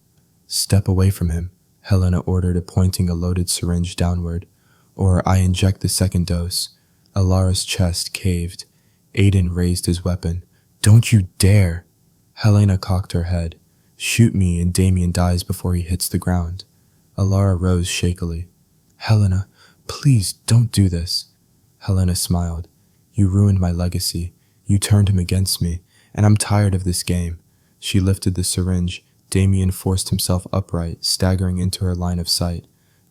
Step away from him, Helena ordered, pointing a loaded syringe downward. Or I inject the second dose. Elara's chest caved. Aiden raised his weapon. Don't you dare! Helena cocked her head. Shoot me and Damien dies before he hits the ground. Elara rose shakily. Helena, please don't do this. Helena smiled. You ruined my legacy. You turned him against me, and I'm tired of this game. She lifted the syringe. Damien forced himself upright, staggering into her line of sight.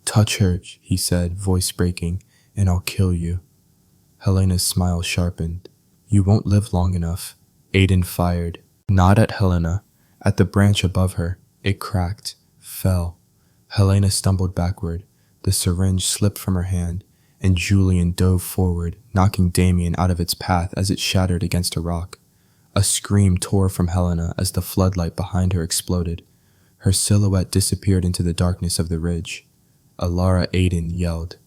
Touch her, he said, voice breaking, and I'll kill you. Helena's smile sharpened. You won't live long enough. Aiden fired. Not at Helena. At the branch above her. It cracked. Fell. Helena stumbled backward. The syringe slipped from her hand, and Julian dove forward, knocking Damien out of its path as it shattered against a rock. A scream tore from Helena as the floodlight behind her exploded. Her silhouette disappeared into the darkness of the ridge. Elara Aiden yelled.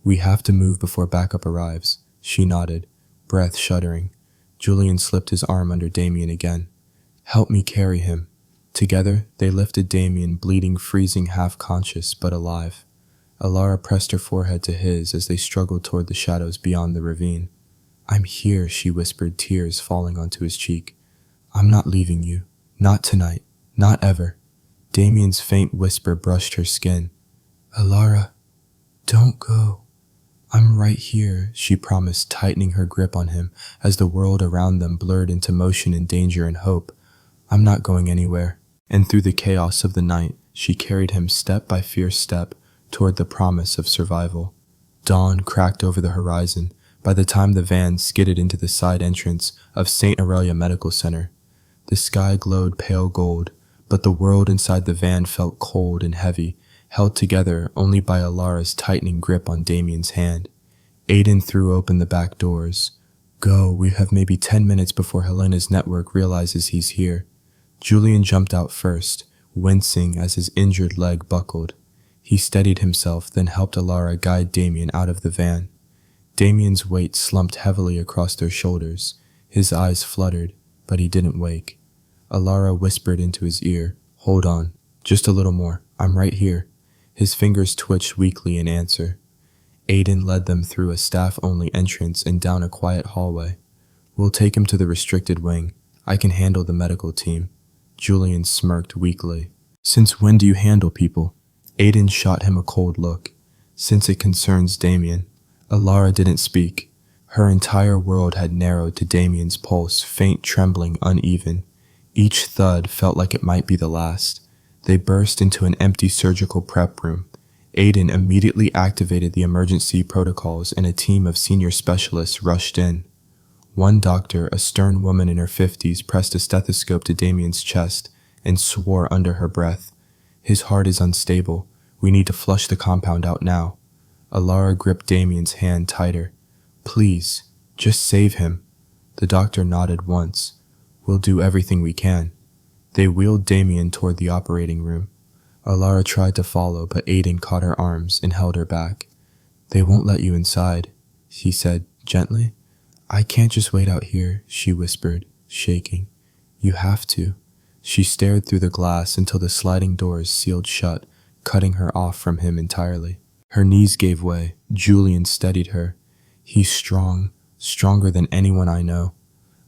We have to move before backup arrives. She nodded, breath shuddering. Julian slipped his arm under Damien again. Help me carry him. Together, they lifted Damien, bleeding, freezing, half-conscious, but alive. Elara pressed her forehead to his as they struggled toward the shadows beyond the ravine. I'm here, she whispered, tears falling onto his cheek. I'm not leaving you. Not tonight. Not ever. Damien's faint whisper brushed her skin. Elara, don't go. I'm right here, she promised, tightening her grip on him as the world around them blurred into motion and danger and hope. I'm not going anywhere. And through the chaos of the night, she carried him step by fierce step toward the promise of survival. Dawn cracked over the horizon by the time the van skidded into the side entrance of St. Aurelia Medical Center. The sky glowed pale gold, but the world inside the van felt cold and heavy, held together only by Elara's tightening grip on Damien's hand. Aiden threw open the back doors. Go, we have maybe 10 minutes before Helena's network realizes he's here. Julian jumped out first, wincing as his injured leg buckled. He steadied himself, then helped Elara guide Damien out of the van. Damien's weight slumped heavily across their shoulders. His eyes fluttered, but he didn't wake. Elara whispered into his ear, Hold on, just a little more. I'm right here. His fingers twitched weakly in answer. Aiden led them through a staff-only entrance and down a quiet hallway. We'll take him to the restricted wing. I can handle the medical team. Julian smirked weakly. Since when do you handle people? Aiden shot him a cold look. Since it concerns Damien. Elara didn't speak. Her entire world had narrowed to Damien's pulse, faint, trembling, uneven. Each thud felt like it might be the last. They burst into an empty surgical prep room. Aiden immediately activated the emergency protocols and a team of senior specialists rushed in. One doctor, a stern woman in her 50s, pressed a stethoscope to Damien's chest and swore under her breath. His heart is unstable. We need to flush the compound out now. Elara gripped Damien's hand tighter. Please, just save him. The doctor nodded once. We'll do everything we can. They wheeled Damien toward the operating room. Elara tried to follow, but Aiden caught her arms and held her back. They won't let you inside, he said gently. I can't just wait out here, she whispered, shaking. You have to. She stared through the glass until the sliding doors sealed shut, cutting her off from him entirely. Her knees gave way. Julian steadied her. He's strong, stronger than anyone I know.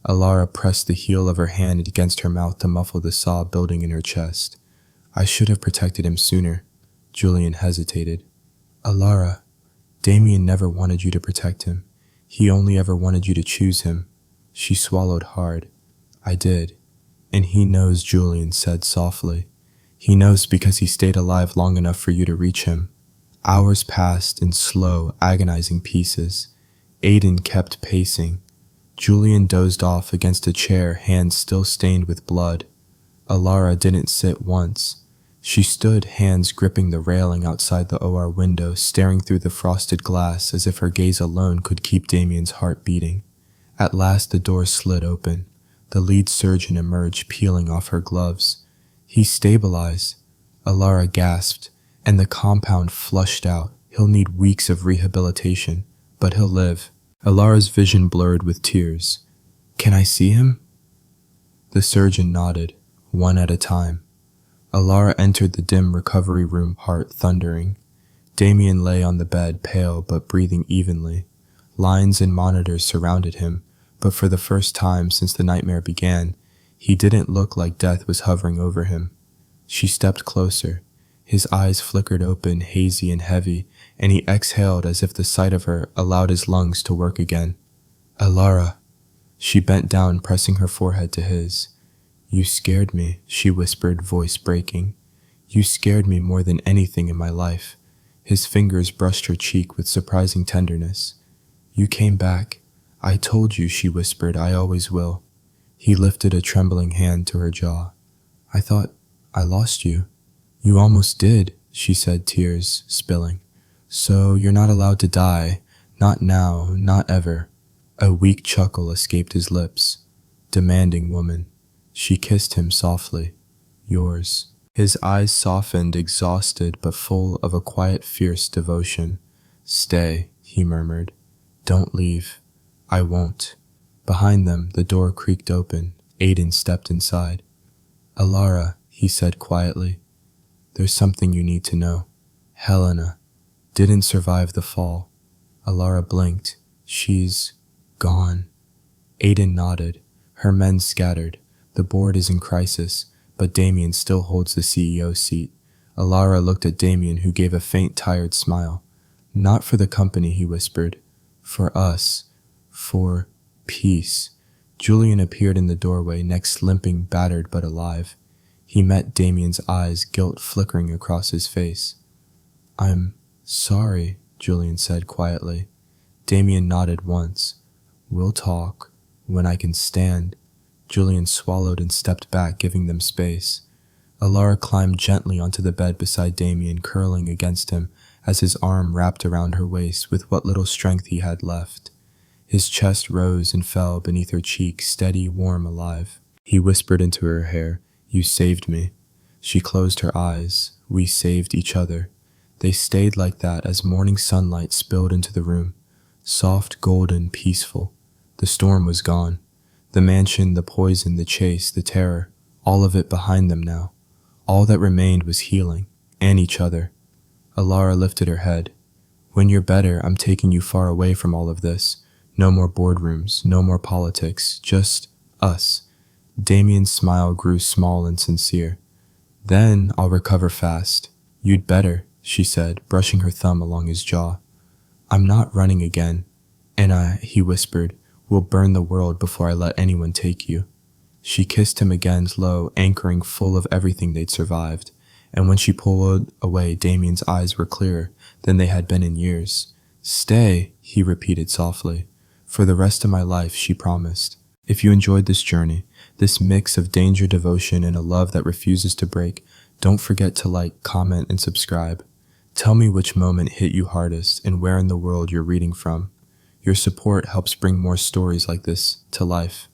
Elara pressed the heel of her hand against her mouth to muffle the sob building in her chest. I should have protected him sooner. Julian hesitated. Elara, Damien never wanted you to protect him. He only ever wanted you to choose him. She swallowed hard. I did. And he knows, Julian said softly. He knows because he stayed alive long enough for you to reach him. Hours passed in slow, agonizing pieces. Aiden kept pacing. Julian dozed off against a chair, hands still stained with blood. Elara didn't sit once. She stood, hands gripping the railing outside the OR window, staring through the frosted glass as if her gaze alone could keep Damien's heart beating. At last the door slid open. The lead surgeon emerged, peeling off her gloves. He stabilized. Elara gasped, and the compound flushed out. He'll need weeks of rehabilitation, but he'll live. Elara's vision blurred with tears. Can I see him? The surgeon nodded, one at a time. Elara entered the dim recovery room, heart thundering. Damien lay on the bed, pale but breathing evenly. Lines and monitors surrounded him, but for the first time since the nightmare began, he didn't look like death was hovering over him. She stepped closer. His eyes flickered open, hazy and heavy, and he exhaled as if the sight of her allowed his lungs to work again. Elara. She bent down, pressing her forehead to his. You scared me, she whispered, voice breaking. You scared me more than anything in my life. His fingers brushed her cheek with surprising tenderness. You came back. I told you, she whispered, I always will. He lifted a trembling hand to her jaw. I thought I lost you. You almost did, she said, tears spilling. So you're not allowed to die. Not now, not ever. A weak chuckle escaped his lips. Demanding woman. She kissed him softly. Yours. His eyes softened, exhausted but full of a quiet, fierce devotion. Stay, he murmured. Don't leave. I won't. Behind them, the door creaked open. Aiden stepped inside. Elara, he said quietly. There's something you need to know. Helena didn't survive the fall. Elara blinked. She's gone. Aiden nodded. Her men scattered. The board is in crisis, but Damien still holds the CEO seat. Elara looked at Damien, who gave a faint, tired smile. Not for the company, he whispered. For us. For peace. Julian appeared in the doorway, next limping, battered but alive. He met Damien's eyes, guilt flickering across his face. I'm sorry, Julian said quietly. Damien nodded once. We'll talk when I can stand. Julian swallowed and stepped back, giving them space. Elara climbed gently onto the bed beside Damien, curling against him as his arm wrapped around her waist with what little strength he had left. His chest rose and fell beneath her cheek, steady, warm, alive. He whispered into her hair, You saved me. She closed her eyes. We saved each other. They stayed like that as morning sunlight spilled into the room. Soft, golden, peaceful. The storm was gone. The mansion, the poison, the chase, the terror, all of it behind them now. All that remained was healing, and each other. Elara lifted her head. When you're better, I'm taking you far away from all of this. No more boardrooms, no more politics, just us. Damien's smile grew small and sincere. Then I'll recover fast. You'd better, she said, brushing her thumb along his jaw. I'm not running again. And he whispered, will burn the world before I let anyone take you. She kissed him again, low, anchoring full of everything they'd survived. And when she pulled away, Damien's eyes were clearer than they had been in years. Stay, he repeated softly. For the rest of my life, she promised. If you enjoyed this journey, this mix of danger, devotion, and a love that refuses to break, don't forget to like, comment, and subscribe. Tell me which moment hit you hardest and where in the world you're reading from. Your support helps bring more stories like this to life.